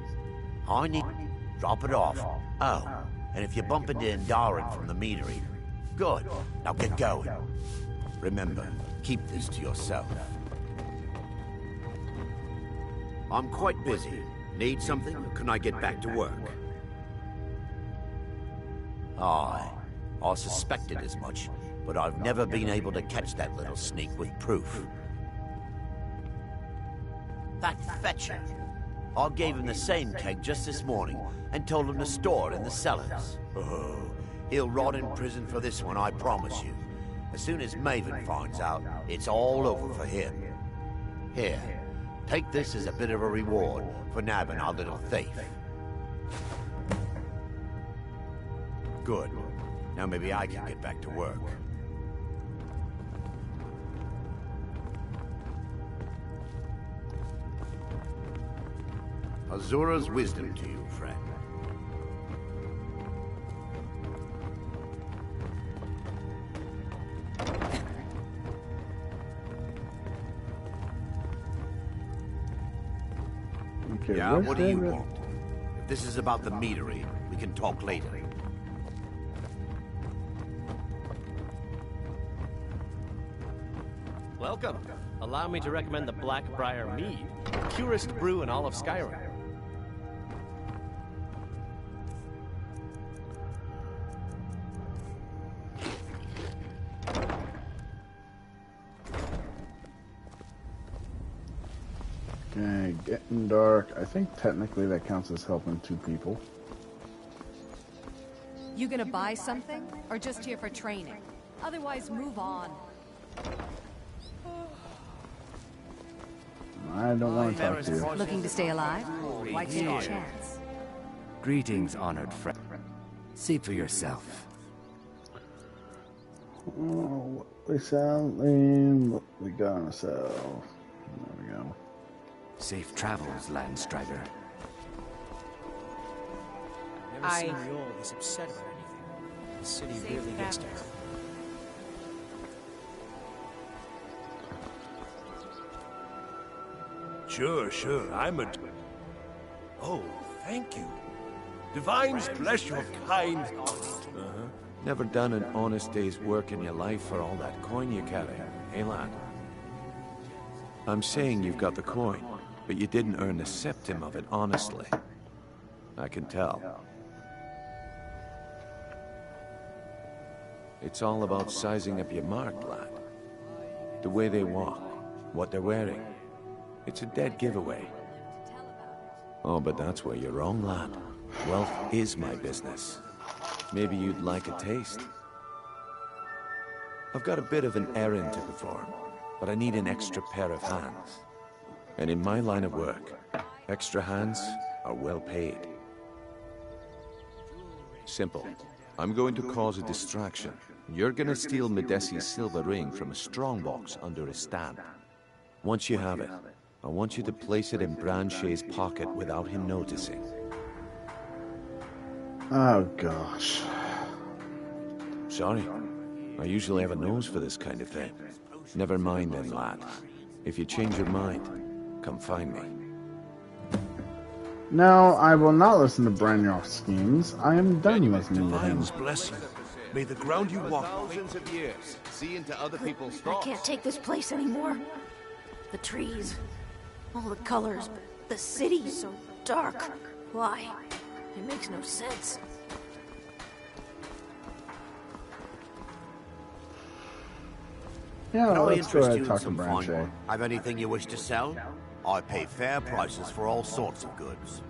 Drop it off. Oh, and if you bump into Indaren from the meadery, good. Now get going. Remember, keep this to yourself. I'm quite busy. Need something, or can I get back to work? Aye. I suspected as much, but I've never been able to catch that little sneak with proof. That fetcher. I gave him the same keg just this morning and told him to store it in the cellars. Oh, he'll rot in prison for this one, I promise you. As soon as Maven finds out, it's all over for him. Here, take this as a bit of a reward for nabbing our little thief. Good. Now maybe I can get back to work. Azura's wisdom to you, friend. Okay, Yeah, what do you want? If this is about the meadery, we can talk later. Welcome. Allow me to recommend the Blackbriar Mead, the purest brew in all of Skyrim. Okay, getting dark. I think technically that counts as helping 2 people. You gonna buy something, or just here for training? Otherwise, move on. I don't want to talk to you. Looking to stay alive? Why take a chance? Greetings, honored friend. See for yourself. Oh, what we selling? What we gonna sell? There we go. Safe travels, Landstrider. Never seen Yol this upset about anything. The city really gets to her. Sure, I'm a... Oh, thank you. Divines bless your kind... Never done an honest day's work in your life for all that coin you carry, eh, lad? I'm saying you've got the coin, but you didn't earn a septim of it honestly. I can tell. It's all about sizing up your mark, lad. The way they walk, what they're wearing. It's a dead giveaway. Oh, but that's where you're wrong, lad. Wealth is my business. Maybe you'd like a taste. I've got a bit of an errand to perform, but I need an extra pair of hands. And in my line of work, extra hands are well paid. Simple. I'm going to cause a distraction. You're gonna steal Medesi's silver ring from a strongbox under a stand. Once you have it, I want you to place it in Branche's pocket without him noticing. Oh, gosh. Sorry. I usually have a nose for this kind of thing. Never mind then, lad. If you change your mind, come find me. No, I will not listen to Branyar's schemes. I am done listening to him. Divines bless you. May the ground you walk on... Thousands of years, see into other people's I thoughts. can't take this place anymore. The trees, all the colors, but the city's so dark. Why? It makes no sense. Yeah, Can I let's go interest ahead you and in talk to some fine Branche. work? Have anything you wish to sell? I pay fair prices for all sorts of goods.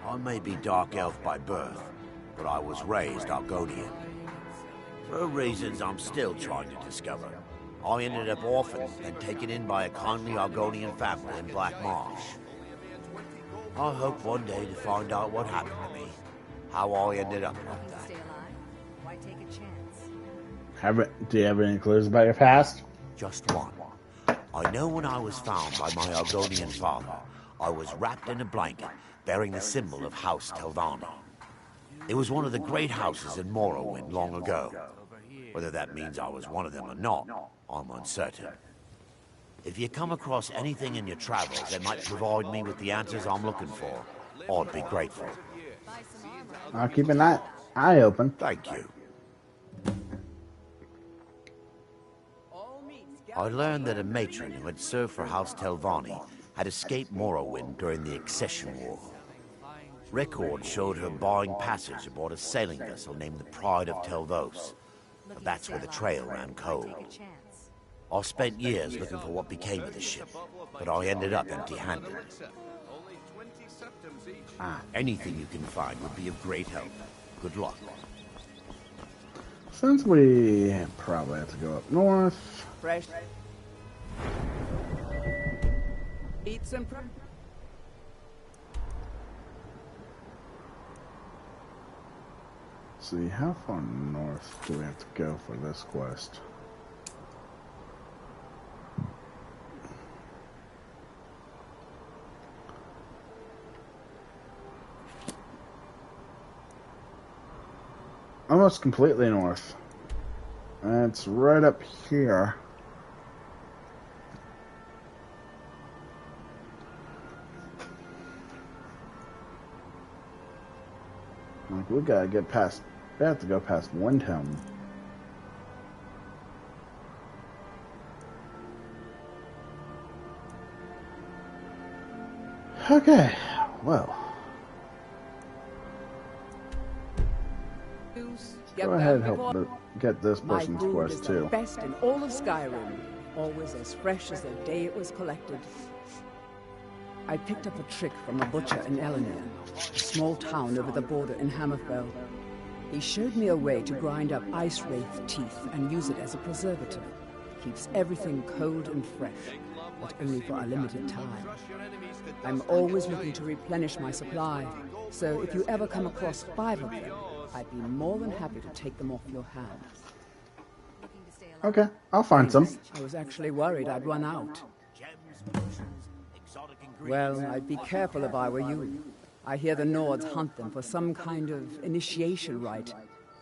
I may be Dark Elf by birth, but I was raised Argonian. For reasons I'm still trying to discover, I ended up orphaned and taken in by a kindly Argonian family in Black Marsh. I hope one day to find out what happened to me, how I ended up like that. Stay alive? Why take a chance? Do you have any clues about your past? Just one. I know when I was found by my Argonian father, I was wrapped in a blanket bearing the symbol of House Telvanni. It was one of the great houses in Morrowind long ago. Whether that means I was one of them or not, I'm uncertain. If you come across anything in your travels that might provide me with the answers I'm looking for, I'd be grateful. I'll keep an eye open. Thank you. I learned that a matron who had served for House Telvanni had escaped Morrowind during the Accession War. Records showed her buying passage aboard a sailing vessel named the Pride of Telvos. That's where the trail ran cold. I've spent years looking for what became of the ship, but I ended up empty-handed. Anything you can find would be of great help. Good luck. Since we probably have to go up north. Fresh. Eat some. See, how far north do we have to go for this quest? Almost completely north. And it's right up here. Like, we gotta get past. We have to go past Windhelm. Okay, well. Go ahead and help get this person's quest too. Best in all of Skyrim. Always as fresh as the day it was collected. I picked up a trick from a butcher in Elenir, a small town over the border in Hammerfell. He showed me a way to grind up ice wraith teeth and use it as a preservative. Keeps everything cold and fresh, but only for a limited time. I'm always looking to replenish my supply, so if you ever come across 5 of them, I'd be more than happy to take them off your hands. Okay, I'll find some. I was actually worried I'd run out. Well, I'd be careful if I were you. I hear the Nords hunt them for some kind of initiation rite,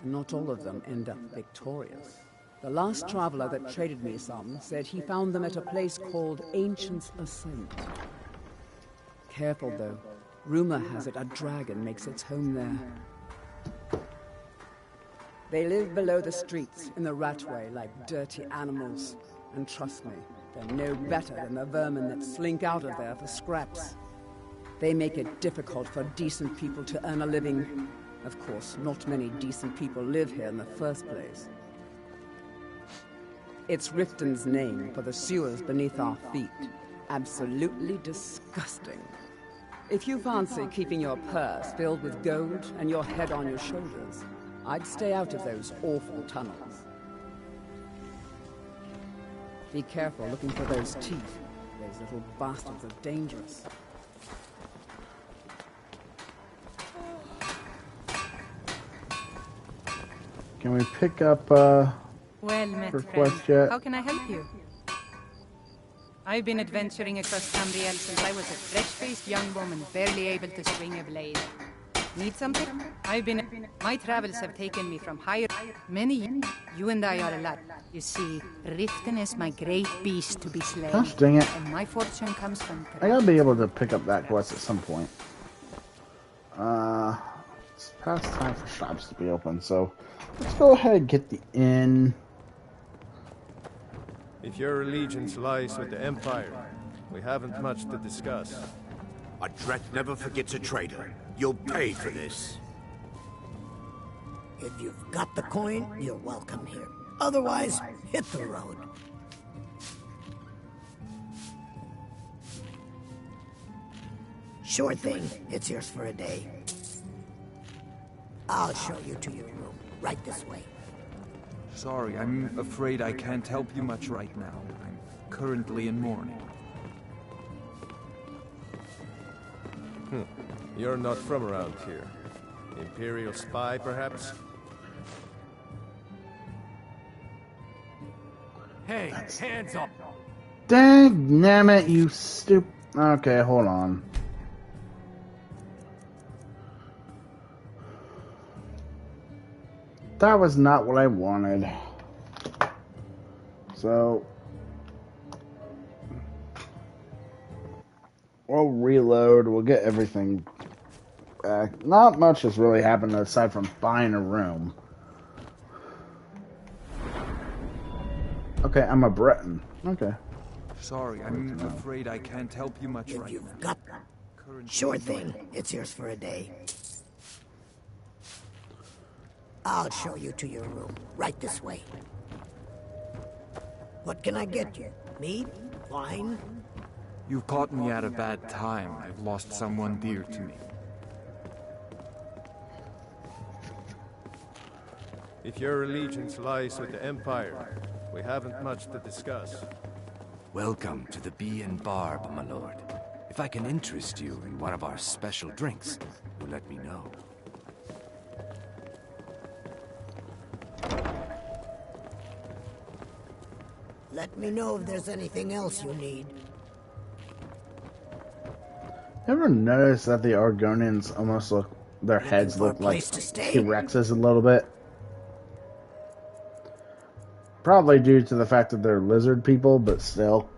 and not all of them end up victorious. The last traveler that traded me some said he found them at a place called Ancient's Ascent. Careful, though. Rumor has it a dragon makes its home there. They live below the streets, in the ratway, like dirty animals. And trust me, they're no better than the vermin that slink out of there for scraps. They make it difficult for decent people to earn a living. Of course, not many decent people live here in the first place. It's Riften's name for the sewers beneath our feet. Absolutely disgusting. If you fancy keeping your purse filled with gold and your head on your shoulders, I'd stay out of those awful tunnels. Be careful looking for those teeth. Those little bastards are dangerous. Can we pick up well met, her friend. quest yet? How can I help you? I've been adventuring across Tamriel since I was a fresh-faced young woman, barely able to swing a blade. Need something? My travels have taken me from higher... Many... You and I are alike. You see, Riften is my great beast to be slain. Gosh dang it. And my fortune comes from... I gotta be able to pick up that quest at some point. It's past time for shops to be open, so let's go ahead and get the inn. If your allegiance lies with the Empire, we haven't much to discuss. A Drek never forgets a traitor. You'll pay for this. If you've got the coin, you're welcome here. Otherwise, hit the road. Sure thing. It's yours for a day. I'll show you to your room. Right this way. Sorry, I'm afraid I can't help you much right now. I'm currently in mourning. You're not from around here. Imperial spy, perhaps? Hey, hands up! Dang it, you stupid... Okay, hold on. That was not what I wanted. So... we'll reload, we'll get everything back. Not much has really happened aside from buying a room. Okay, I'm a Breton. Okay. Sorry, I'm afraid I can't help you much right now. Got Sure thing. It's yours for a day. I'll show you to your room. Right this way. What can I get you? Meat? Wine? You've caught me at a bad time. I've lost someone dear to me. If your allegiance lies with the Empire, we haven't much to discuss. Welcome to the Bee and Barb, my lord. If I can interest you in one of our special drinks, you let me know. Let me know if there's anything else you need. Ever notice that the Argonians almost look, their heads look like T-Rexes a little bit? Probably due to the fact that they're lizard people, but still.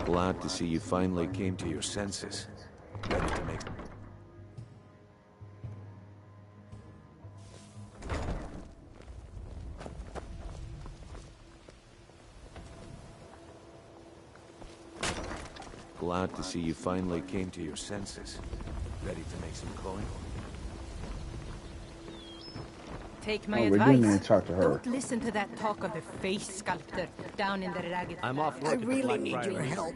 Glad to see you finally came to your senses. Ready to make... Glad to see you finally came to your senses. Ready to make some coin? Take my we do advice. need to talk to her. Don't listen to that talk of the face sculptor down in the ragged... I'm off work I at the really Black need Friar your Museum. help.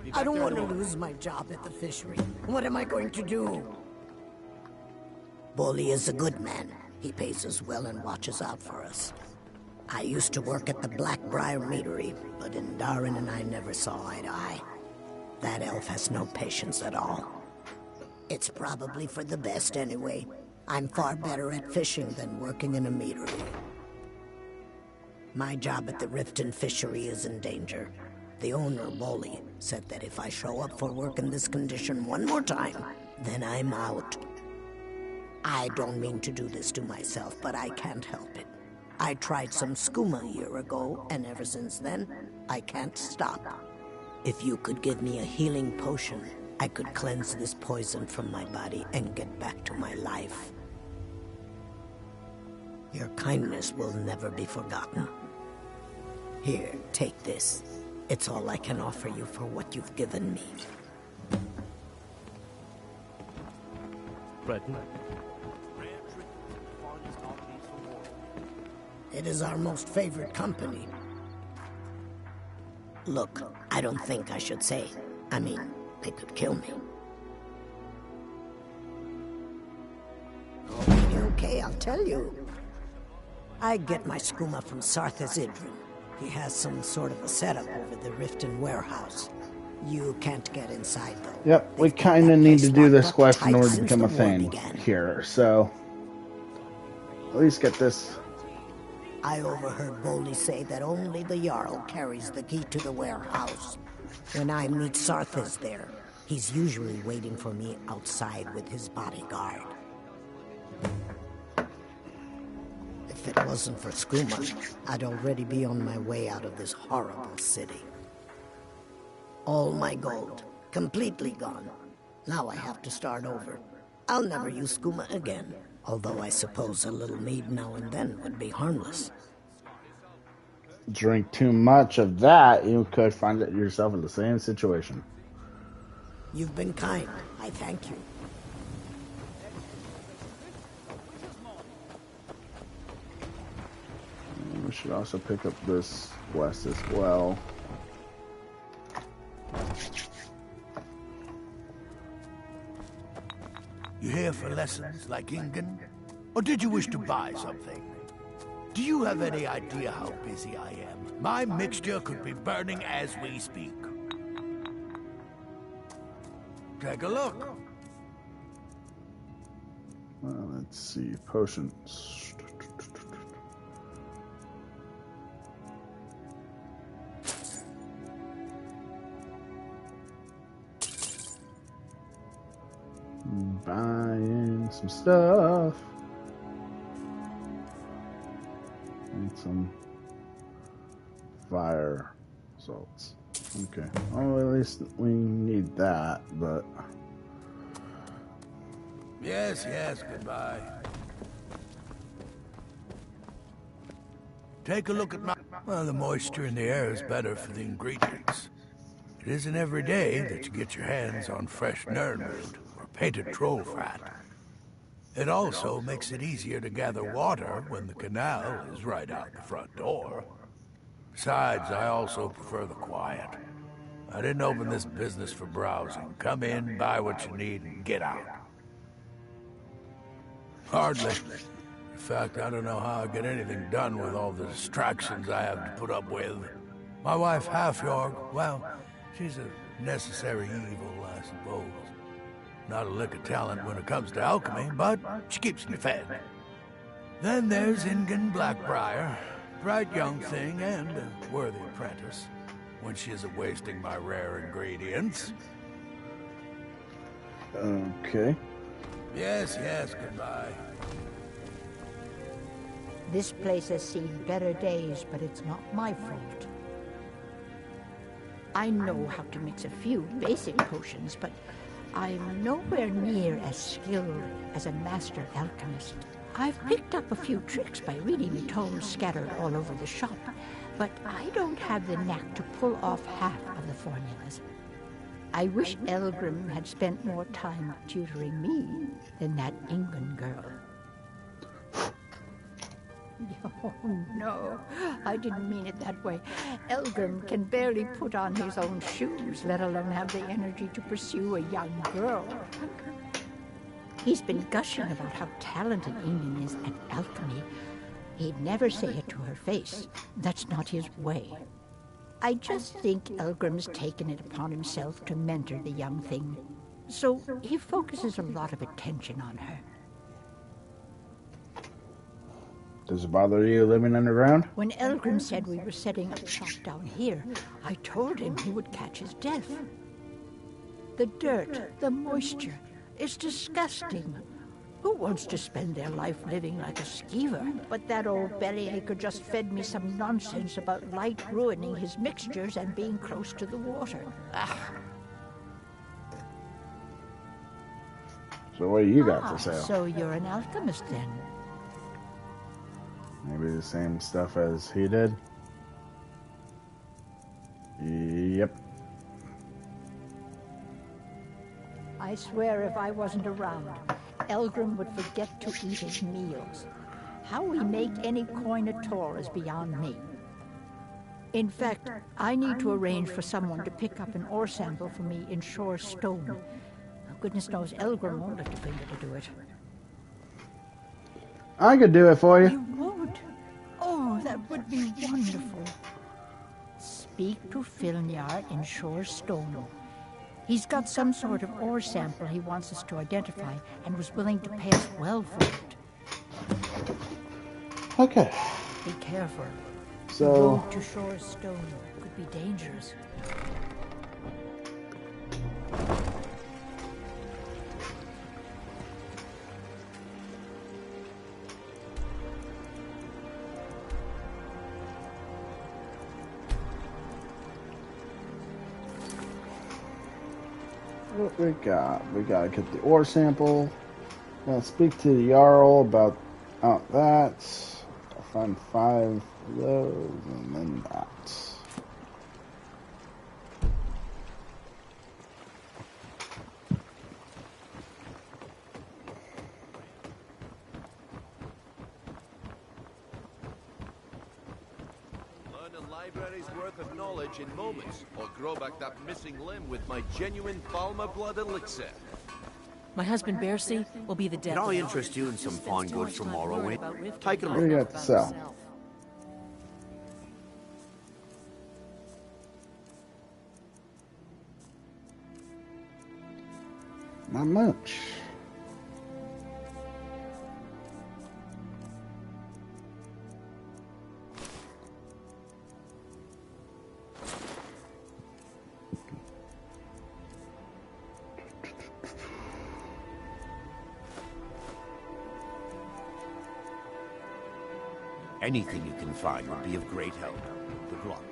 Be I back don't there in want a to moment. lose my job at the fishery. What am I going to do? Bolly is a good man. He pays us well and watches out for us. I used to work at the Blackbriar Meadery, but in Darren and I never saw eye to eye. That elf has no patience at all. It's probably for the best anyway. I'm far better at fishing than working in a meadery. My job at the Riften fishery is in danger. The owner, Bolly, said that if I show up for work in this condition one more time, then I'm out. I don't mean to do this to myself, but I can't help it. I tried some skooma a year ago, and ever since then, I can't stop. If you could give me a healing potion, I could cleanse this poison from my body and get back to my life. Your kindness will never be forgotten. Here, take this. It's all I can offer you for what you've given me. Breton. It is our most favorite company. Look, I don't think I should say. I mean, they could kill me. Okay, I'll tell you. I get my skooma from Sarthas Idrin. He has some sort of a setup over the Riften warehouse. You can't get inside, though. Yep, we kind of need to do this quest in order to become a thing here, so... At least get this. I overheard Boldy say that only the Jarl carries the key to the warehouse. When I meet Sarthas there, he's usually waiting for me outside with his bodyguard. If it wasn't for skooma, I'd already be on my way out of this horrible city. All my gold, completely gone. Now I have to start over. I'll never use skooma again, although I suppose a little mead now and then would be harmless. Drink too much of that, you could find yourself in the same situation. You've been kind. I thank you. We should also pick up this quest as well. You here for lessons like Ingen? Or did you wish to buy something? Do you have any idea how busy I am? My mixture could be burning as we speak. Take a look. Let's see, potions. Buy and some stuff. Need some fire salts. Okay. Oh, at least we need that, but... Yes, yes, goodbye. Take a look at my... Well, the moisture in the air is better for the ingredients. It isn't every day that you get your hands on fresh nernwood or painted troll fat. It also makes it easier to gather water when the canal is right out the front door. Besides, I also prefer the quiet. I didn't open this business for browsing. Come in, buy what you need, and get out. Hardly. In fact, I don't know how I get anything done with all the distractions I have to put up with. My wife, Half-York, well, she's a necessary evil, I suppose. Not a lick of talent when it comes to alchemy, but she keeps me fed. Then there's Ingen Blackbriar, bright young thing and a worthy apprentice, when she isn't wasting my rare ingredients. Okay. Yes, yes, goodbye. This place has seen better days, but it's not my fault. I know how to mix a few basic potions, but I'm nowhere near as skilled as a master alchemist. I've picked up a few tricks by reading the tomes scattered all over the shop, but I don't have the knack to pull off half of the formulas. I wish Elgrim had spent more time tutoring me than that Ingen girl. Oh, no, I didn't mean it that way. Elgrim can barely put on his own shoes, let alone have the energy to pursue a young girl. He's been gushing about how talented Ingen is at alchemy. He'd never say it to her face. That's not his way. I just think Elgrim's taken it upon himself to mentor the young thing, so he focuses a lot of attention on her. Does it bother you living underground? When Elgrim said we were setting up shop down here, I told him he would catch his death. The dirt, the moisture, it's disgusting. Who wants to spend their life living like a skeever? But that old bellyacre just fed me some nonsense about light ruining his mixtures and being close to the water. Ah. So what do you got for sale? So you're an alchemist then? Maybe the same stuff as he did? Yep. I swear if I wasn't around, Elgrim would forget to eat his meals. How we make any coin at all is beyond me. In fact, I need to arrange for someone to pick up an ore sample for me in Shore Stone. Now, goodness knows Elgrim won't lift a finger to do it. I could do it for you. You would? Oh, that would be wonderful. Speak to Filnyar in Shore Stone. He's got some sort of ore sample he wants us to identify and was willing to pay us well for it. Okay. Be careful. So... The road to Shore Stone could be dangerous. What we got? We gotta get the ore sample. Gotta speak to the Jarl about that. I'll find 5 of those and then that. Library's worth of knowledge in moments, or grow back that missing limb with my genuine Falmer blood elixir. My husband Bercy will be the death. Can I interest you in some fine goods from Morrowind? Take a What do you look. got to sell? Not much. Anything you can find would be of great help. Good luck.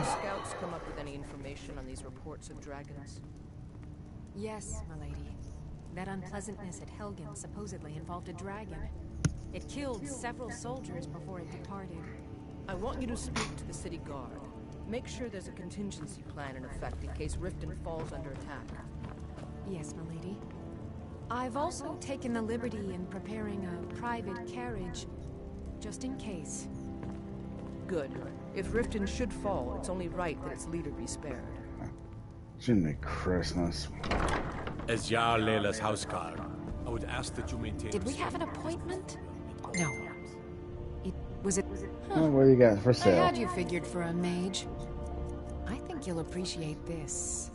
Scouts come up with any information on these reports of dragons? Yes, milady. That unpleasantness at Helgen supposedly involved a dragon. It killed several soldiers before it departed. I want you to speak to the city guard. Make sure there's a contingency plan in effect in case Riften falls under attack. Yes, milady. I've also taken the liberty in preparing a private carriage, just in case. Good. If Riften should fall, it's only right that its leader be spared. Jiminy Christmas. As Jarl Leila's houseguard, I would ask that you maintain... Did we have an appointment? No. Was it... Oh, what do you got for sale? I had you figured for a mage. I think you'll appreciate this.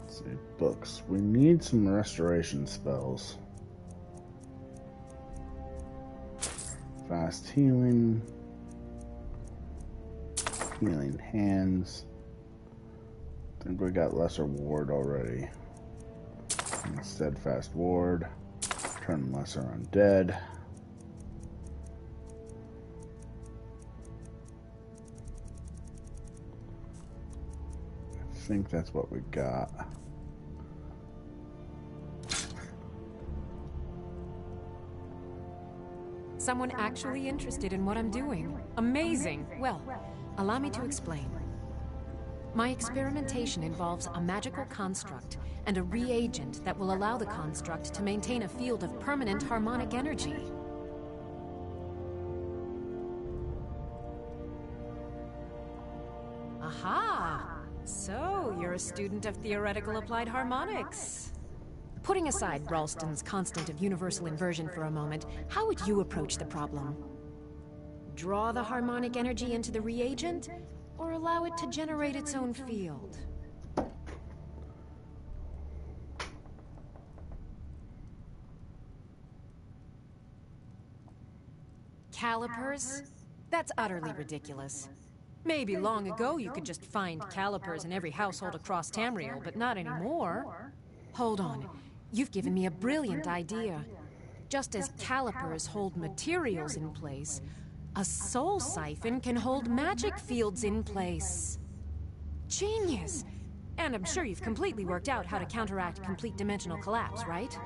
Let's see, books. We need some restoration spells. Fast healing. Healing hands. I think we got lesser ward already. And steadfast ward. Turn lesser undead. I think that's what we got. Someone actually interested in what I'm doing. Amazing. Well, allow me to explain. My experimentation involves a magical construct and a reagent that will allow the construct to maintain a field of permanent harmonic energy. Aha! So, you're a student of theoretical applied harmonics. Putting aside Ralston's constant of universal inversion for a moment, how would you approach the problem? Draw the harmonic energy into the reagent, or allow it to generate its own field? Calipers? That's utterly ridiculous. Maybe long ago you could just find calipers in every household across Tamriel, but not anymore. Hold on. You've given me a brilliant idea. Just as calipers hold materials in place, a soul siphon can hold magic fields in place. Genius! And I'm sure you've completely worked out how to counteract complete dimensional collapse, right?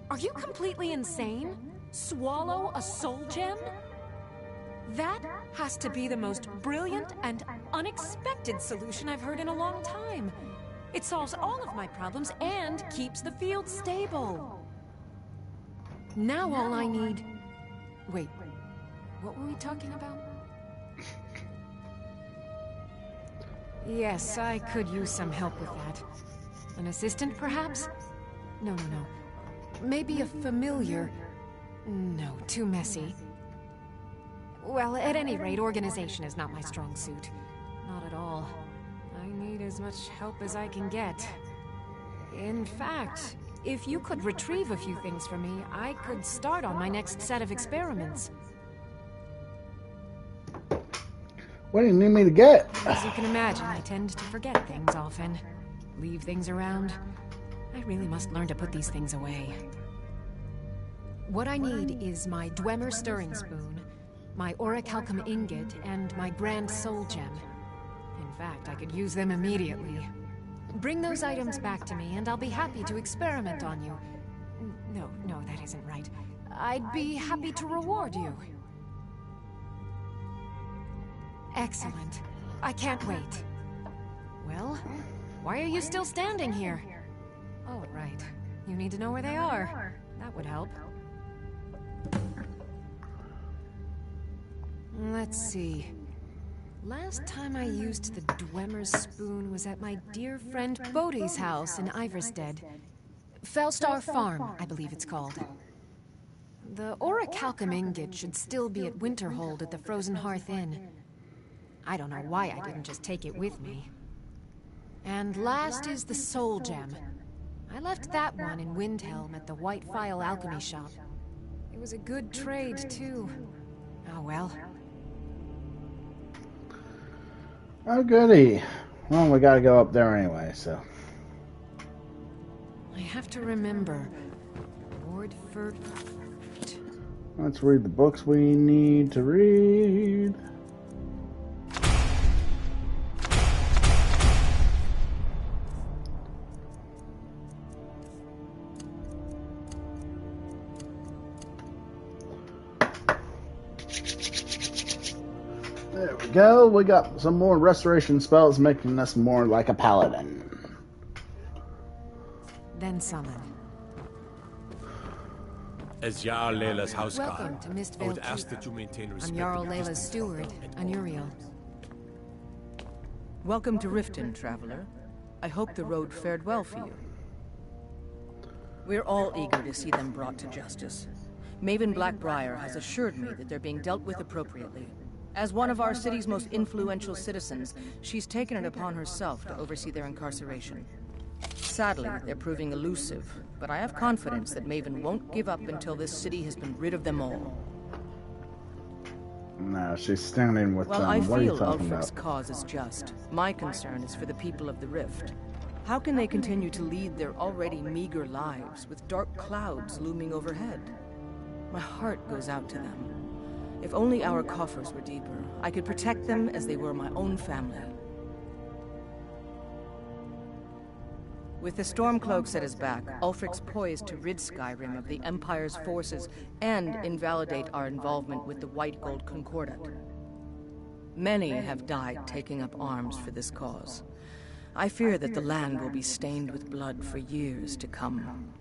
Are you completely insane? Swallow a soul gem? That has to be the most brilliant and unexpected solution I've heard in a long time. It solves all of my problems and keeps the field stable. Now all I need... Wait, what were we talking about? Yes, I could use some help with that. An assistant, perhaps? No. Maybe a familiar. No, too messy. Well, at any rate, organization is not my strong suit. Not at all. I need as much help as I can get. In fact, if you could retrieve a few things for me, I could start on my next set of experiments. What do you need me to get? As you can imagine, I tend to forget things often. Leave things around. I really must learn to put these things away. What I need is my Dwemer stirring spoon, my orichalcum ingot, and my grand soul gem. In fact, I could use them immediately. Bring those items back to me, and I'll be happy to experiment on you. No, that isn't right. I'd be happy to reward you. Excellent. I can't wait. Well, why are you still standing here? Oh, right. You need to know where they are. That would help. Let's see. Last time I used the Dwemer spoon was at my dear friend Bodhi's house in Iverstead. Fellstar Farm, I believe it's called. The orichalcum ingot should still be at Winterhold at the Frozen Hearth Inn. I don't know why I didn't just take it with me. And last is the Soul Gem. I left that one in Windhelm at the White Phial Alchemy Shop. It was a good trade, too. Oh well. Oh, goody. Well, we gotta go up there anyway, so. I have to remember. Wardford. Let's read the books we need to read. There we go. We got some more restoration spells, making us more like a paladin. Then summon. As Jarl Layla's house Welcome guard, to Mistvale I would ask Keep. that you maintain I'm respect. Jarl and Layla's distance steward, Anuriel. Welcome to Riften, traveler. I hope the road fared well for you. We're all eager to see them brought to justice. Maven Blackbriar has assured me that they're being dealt with appropriately. As one of our city's most influential citizens, she's taken it upon herself to oversee their incarceration. Sadly, they're proving elusive, but I have confidence that Maven won't give up until this city has been rid of them all. No, she's standing with Well, them. I What are you feel talking Ulfric's about? cause is just. My concern is for the people of the Rift. How can they continue to lead their already meager lives with dark clouds looming overhead? My heart goes out to them. If only our coffers were deeper, I could protect them as they were my own family. With the Stormcloaks at his back, Ulfric's poised to rid Skyrim of the Empire's forces and invalidate our involvement with the White Gold Concordat. Many have died taking up arms for this cause. I fear that the land will be stained with blood for years to come.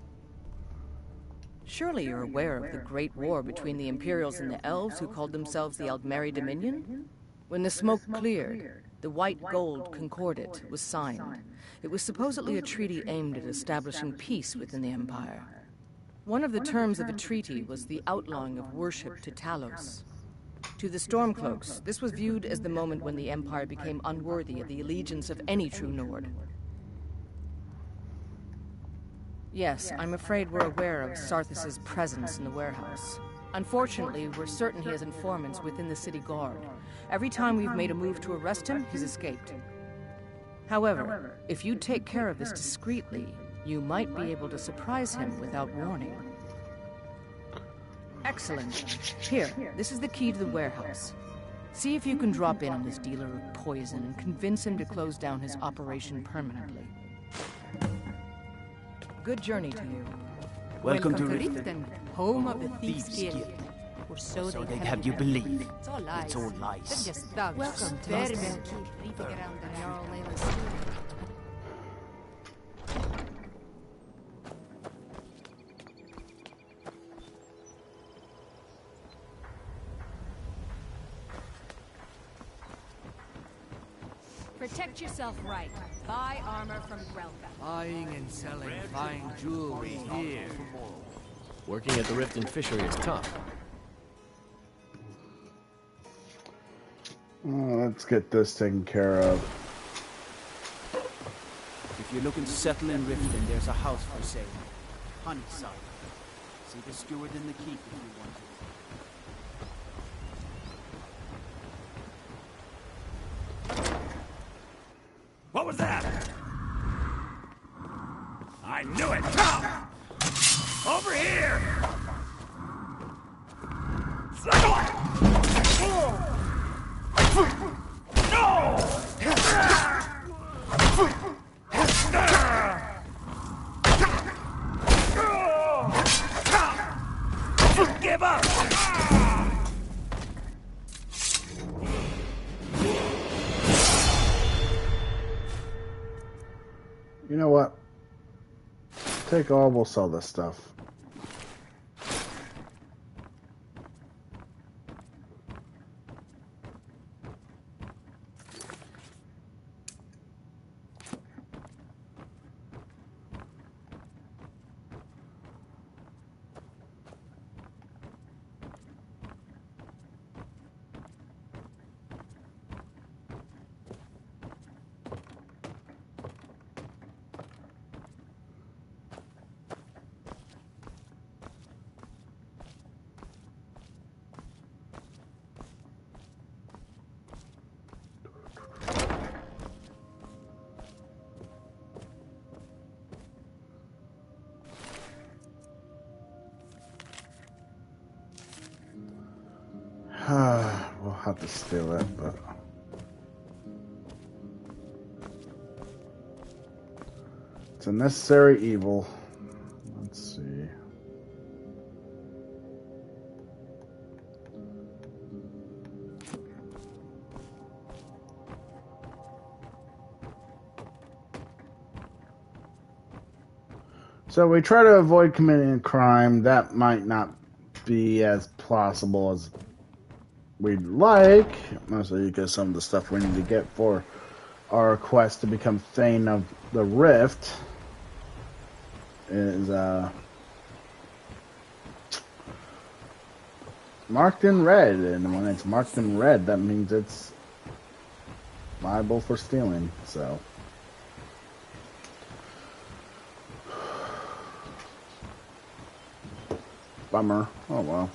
Surely you're aware of the Great War between the Imperials and the Elves who called themselves the Aldmeri Dominion? When the smoke cleared, the White Gold Concordat was signed. It was supposedly a treaty aimed at establishing peace within the Empire. One of the terms of the treaty was the outlawing of worship to Talos. To the Stormcloaks, this was viewed as the moment when the Empire became unworthy of the allegiance of any true Nord. Yes, I'm afraid we're aware of Sarthis' presence in the warehouse. Unfortunately, we're certain he has informants within the city guard. Every time we've made a move to arrest him, he's escaped. However, if you take care of this discreetly, you might be able to surprise him without warning. Excellent. Here, this is the key to the warehouse. See if you can drop in on this dealer of poison and convince him to close down his operation permanently. Good journey to you. Welcome to Riften, home of the Thieves' Guild. Or so they'd have you believe. It's all lies. It's all lies. They're just thugs. Welcome to Very Mistvale well. Keep. I'm Jarl Layla's steward. Protect yourself right. Buy armor from Grelka. Buying and selling fine jewelry here. Working at the Riften fishery is tough. Let's get this taken care of. If you're looking to settle in Riften, there's a house for sale. Honeyside. See the steward in the keep if you want it. What was that? I knew it! Come! Over here! Give up! You know what? Take all, we'll sell this stuff. have to steal it, but it's a necessary evil. Let's see. So we try to avoid committing a crime. That might not be as plausible as we'd like, mostly because some of the stuff we need to get for our quest to become Thane of the Rift is marked in red, and when it's marked in red, that means it's liable for stealing. So bummer. Oh well.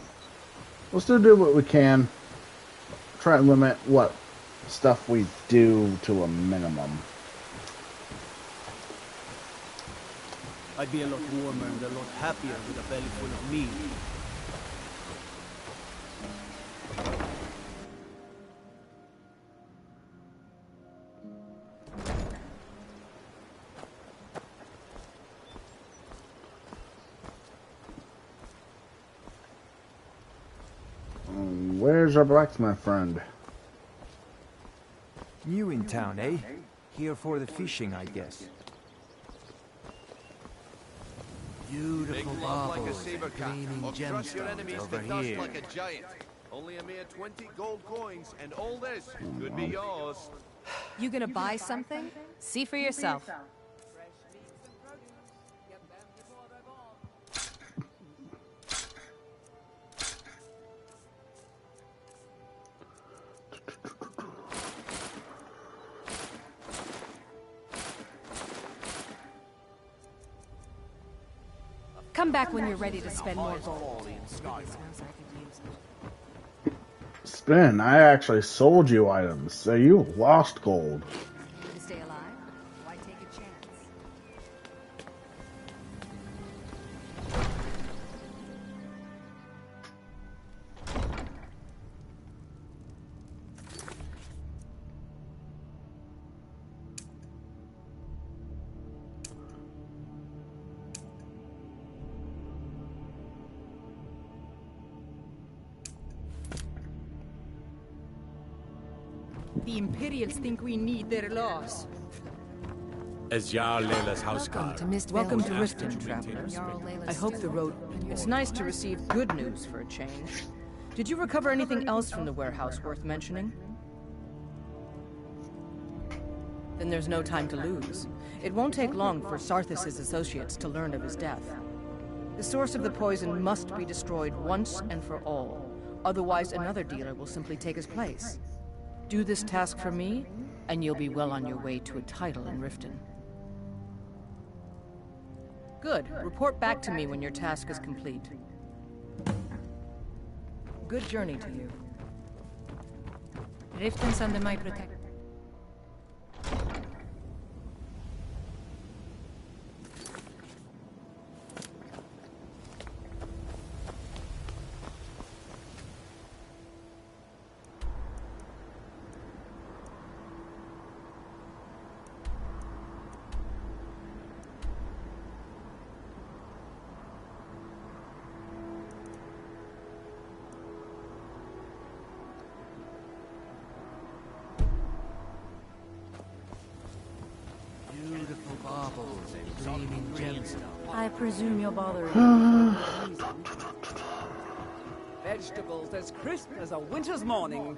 We'll still do what we can. Try and limit what stuff we do to a minimum. I'd be a lot warmer and a lot happier with a belly full of meat. Where's our blacksmith friend? New in town, eh? Here for the fishing, I guess. Beautiful like a saber cat, or crush your enemies to dust like a giant. Only a mere 20 gold coins, and all this could be yours. You gonna buy something? See for yourself. Come back when you're ready to spend more gold. Spin, I actually sold you items, so you lost gold. To stay alive? Why take a chance? The Imperials think we need their laws. As Jarl Leila's houseguard. Welcome to Riften, travelers. I hope the road... It's nice to receive good news for a change. Did you recover anything else from the warehouse worth mentioning? Then there's no time to lose. It won't take long for Sarthis' associates to learn of his death. The source of the poison must be destroyed once and for all. Otherwise, another dealer will simply take his place. Do this task for me, and you'll be well on your way to a title in Riften. Good. Report back to me when your task is complete. Good journey to you. Riften's under my protection. I presume you're bothering. Vegetables as crisp as a winter's morning.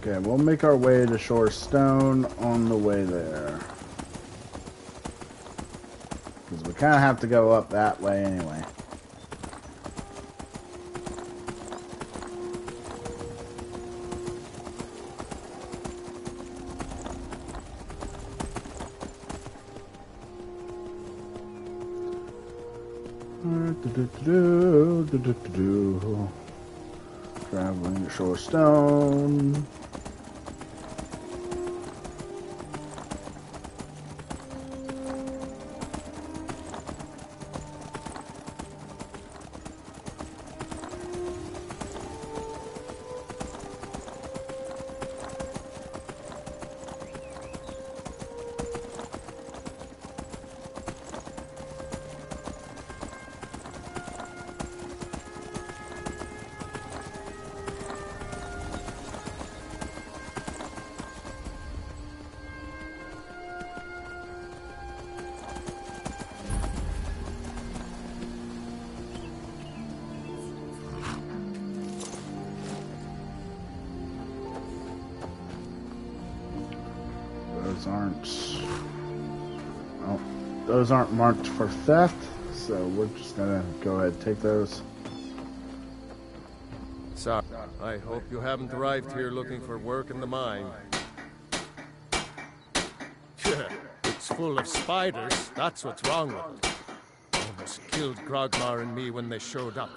Okay, we'll make our way to Shore Stone on the way there. Because we kind of have to go up that way anyway. Traveling shore stone. Those aren't marked for theft, so we're just gonna go ahead and take those. Sorry, I hope you haven't arrived here looking for work in the mine. It's full of spiders, that's what's wrong with it. Almost killed Grogmar and me when they showed up.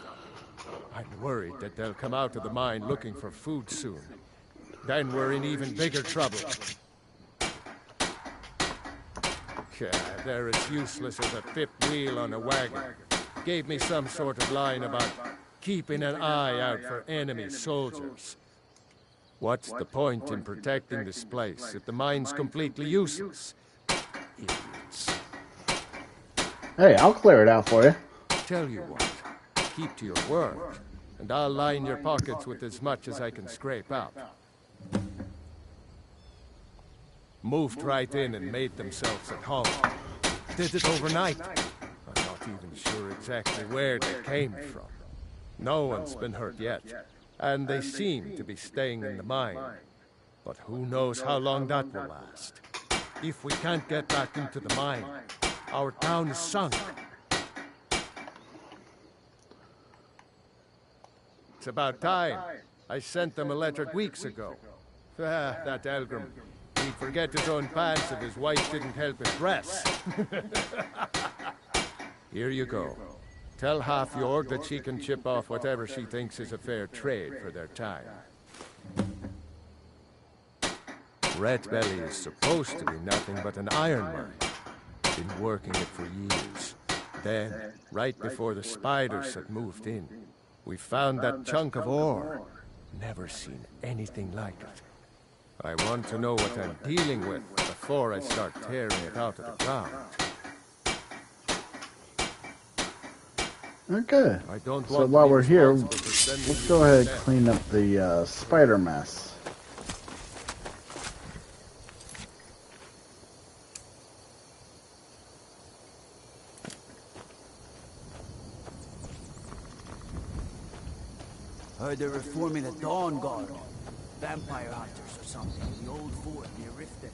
I'm worried that they'll come out of the mine looking for food soon. Then we're in even bigger trouble. Yeah, they're as useless as a fifth wheel on a wagon. Gave me some sort of line about keeping an eye out for enemy soldiers. What's the point in protecting this place if the mine's completely useless? Idiots. Hey, I'll clear it out for you. Tell you what, keep to your word, and I'll line your pockets with as much as I can scrape out. Moved right in and made themselves at home. Did it overnight. I'm not even sure exactly where they came from. No one's been hurt yet, and they seem to be staying in the mine. But who knows how long that will last. If we can't get back into the mine, our town is sunk. It's about time. I sent them a letter weeks ago. That Elgrim. He'd forget his own pants if his wife didn't help him dress. Here you go. Tell Half-York that she can chip off whatever she thinks is a fair trade for their time. Red Belly is supposed to be nothing but an iron mine. Been working it for years. Then, right before the spiders had moved in, we found that chunk of ore. Never seen anything like it. I want to know what I'm dealing with before I start tearing it out of the ground. Okay. I don't So want while to be we're here, responsible for sending let's you go to ahead and death. clean up the spider mess. Heard they're reforming the Dawn Guard. Vampire hunters or something in the old fort near Riften.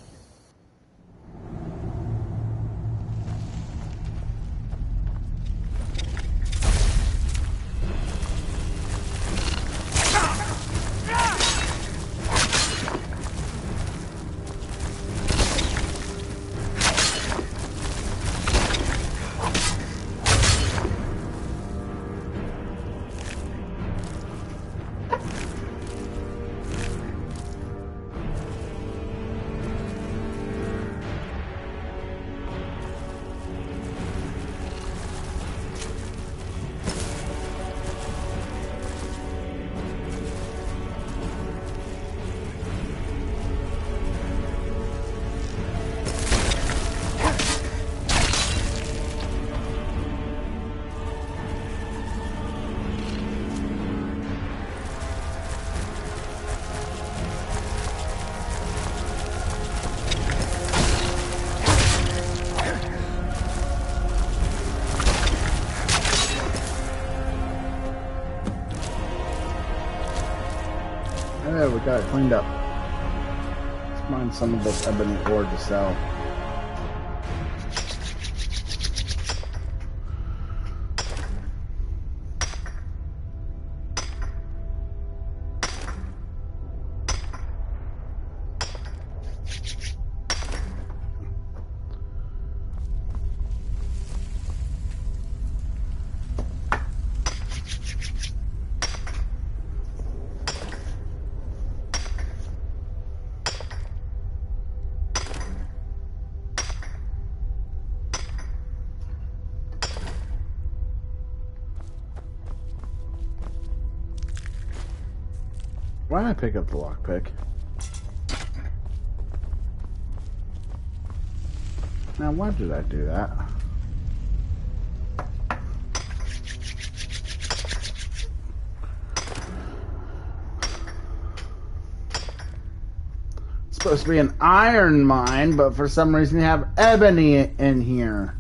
Yeah, we got it cleaned up. Let's find some of this ebony ore to sell. Why did I pick up the lockpick? Now, why did I do that? It's supposed to be an iron mine, but for some reason you have ebony in here.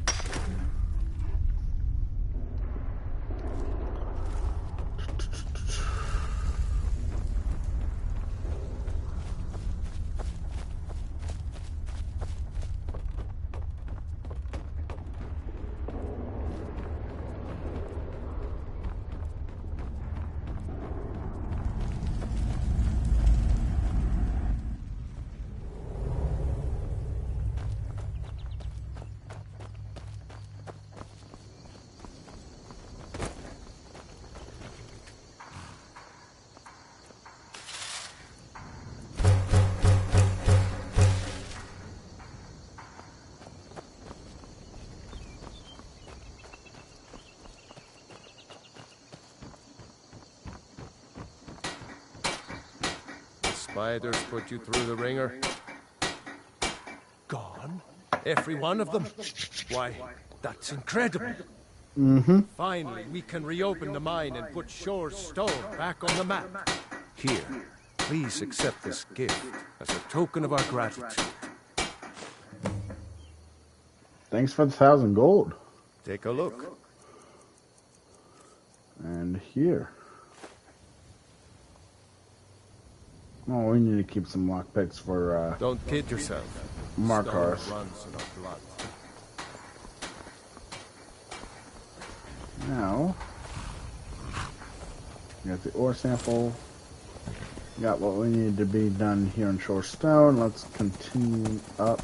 Spiders put you through the ringer? Gone? Every one of them? Why, that's incredible. Mm-hmm. Finally, we can reopen the mine and put Shore's stone back on the map. Here, please accept this gift as a token of our gratitude. Thanks for the 1,000 gold. Take a look. And here. Oh, we need to keep some lockpicks for, Don't kid yourself. Markars. Stone runs in our blood. Now, we got the ore sample. Got what we need to be done here in Shore Stone. Let's continue up.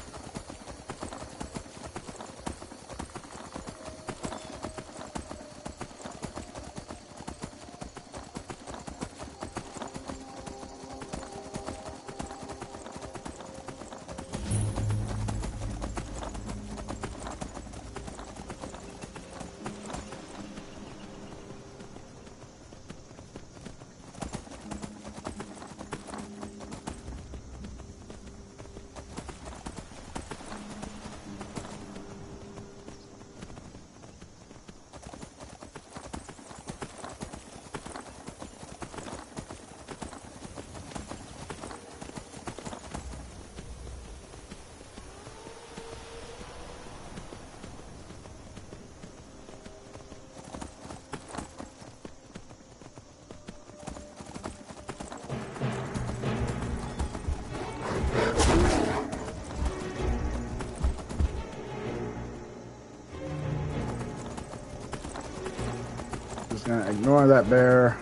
Gonna ignore that bear.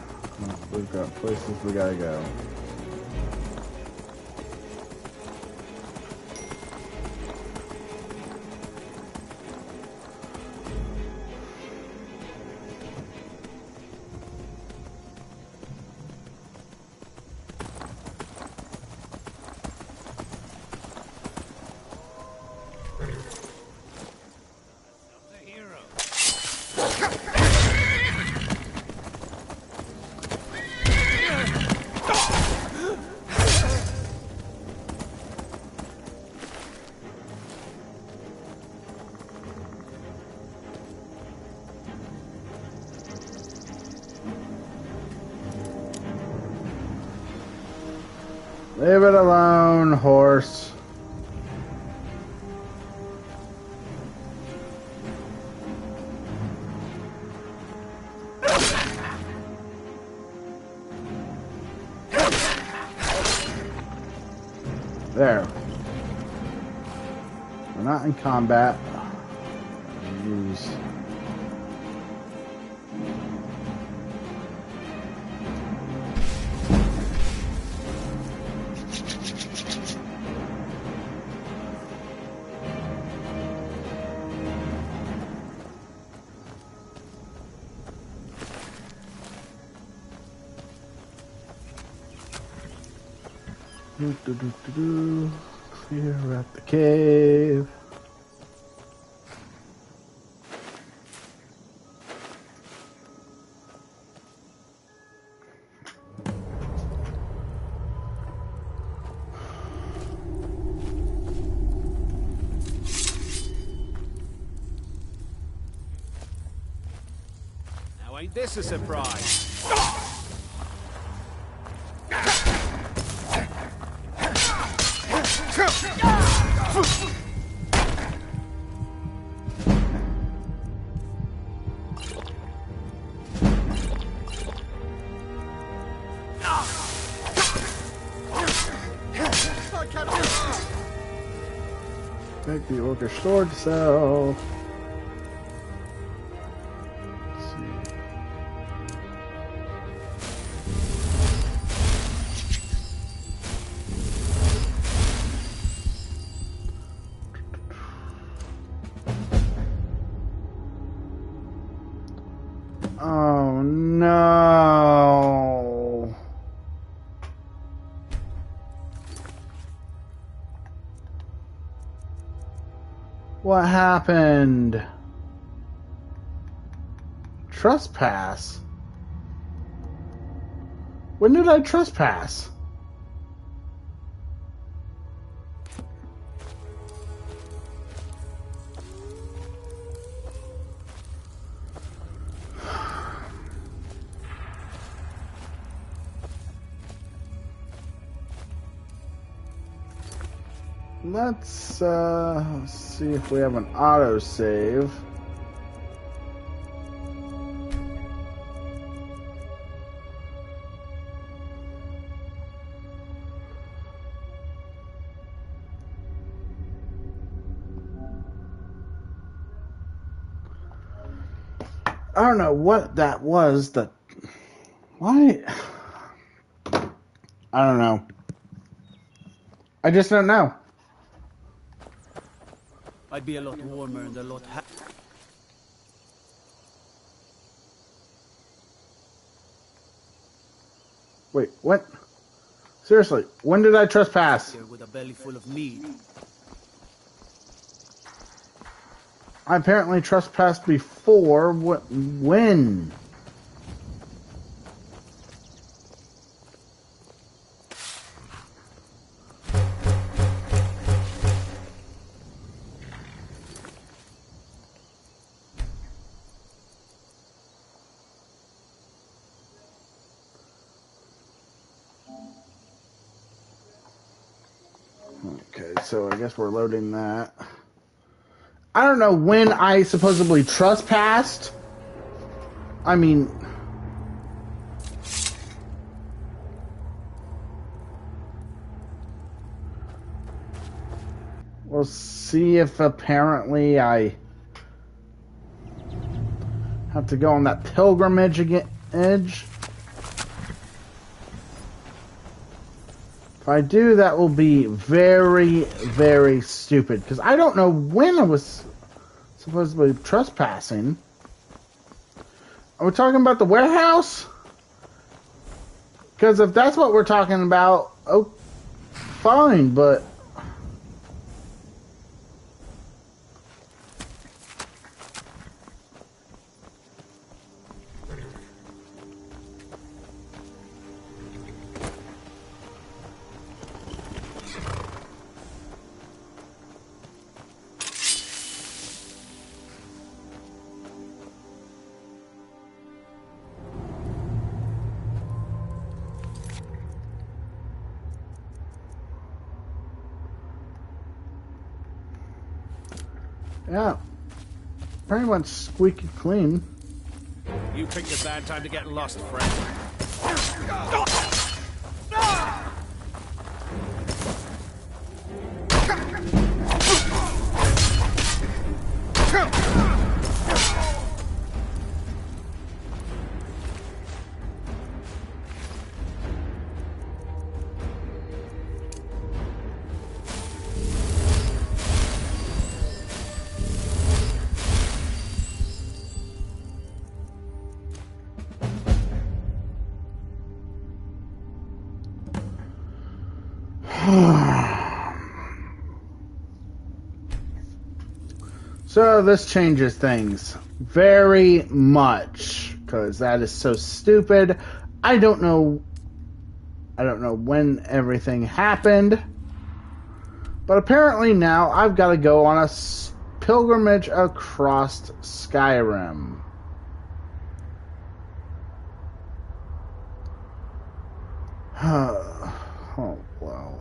We've got places we gotta go. Leave it alone, horse. There. We're not in combat. Use. Clear at the cave. Now ain't this a surprise? Make the orcish sword sell. Let's see. Oh no. What happened? Trespass? When did I trespass? Let's see if we have an autosave. I don't know what that was. Why? I don't know. I just don't know. I'd be a lot warmer and a lot Wait, what? Seriously, when did I trespass? with a belly full of meat. I apparently trespassed before. When? Okay, so I guess we're loading that. I don't know when I supposedly trespassed. I mean... We'll see if apparently I have to go on that pilgrimage again. If I do, that will be very, very stupid. Because I don't know when I was supposed to be trespassing. Are we talking about the warehouse? Because if that's what we're talking about, oh, fine, but... Yeah, pretty much squeaky clean. You picked a bad time to get lost, friend. So this changes things very much, because that is so stupid. I don't know when everything happened, but apparently now I've got to go on a pilgrimage across Skyrim. Oh, well.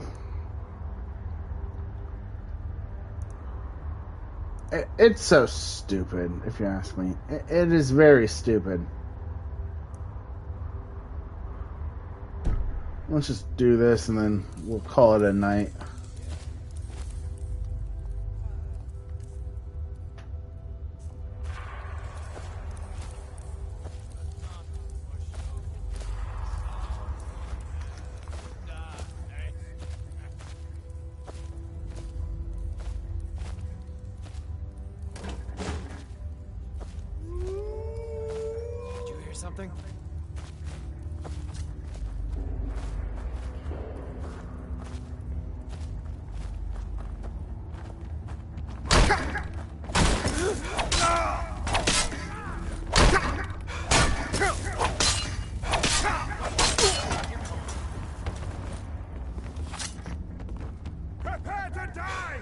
It's so stupid, if you ask me. It is very stupid. Let's just do this and then we'll call it a night. Something? Prepare to die!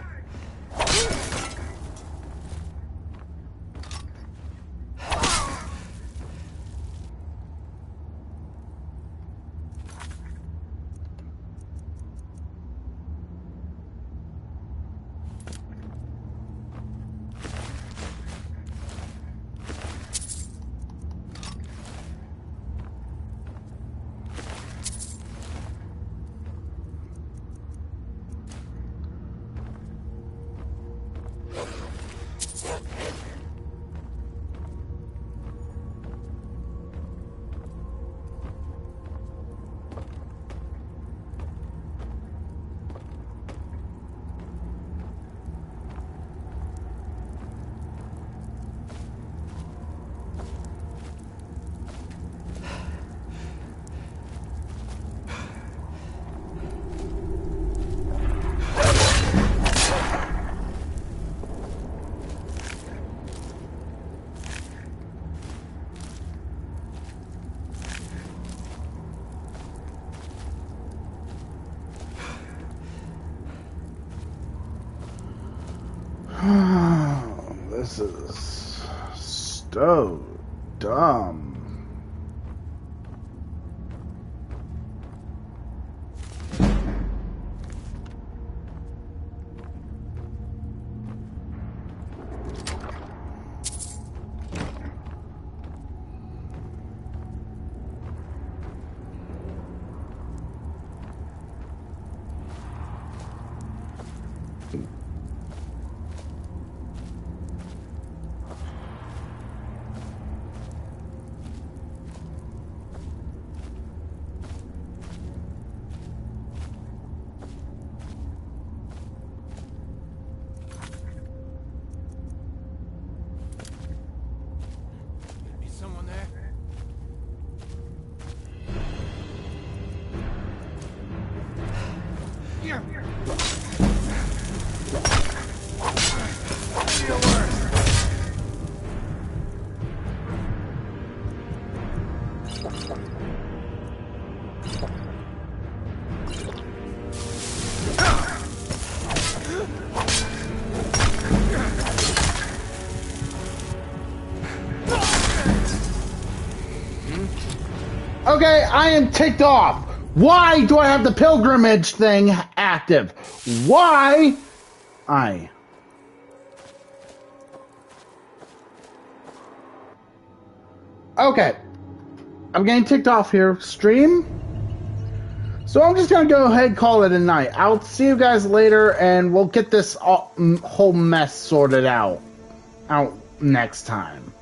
This is so dumb. Someone there? Here. Okay, I am ticked off. Why do I have the pilgrimage thing active? Why? Okay. I'm getting ticked off here. Stream? So I'm just going to go ahead and call it a night. I'll see you guys later, and we'll get this whole mess sorted out next time.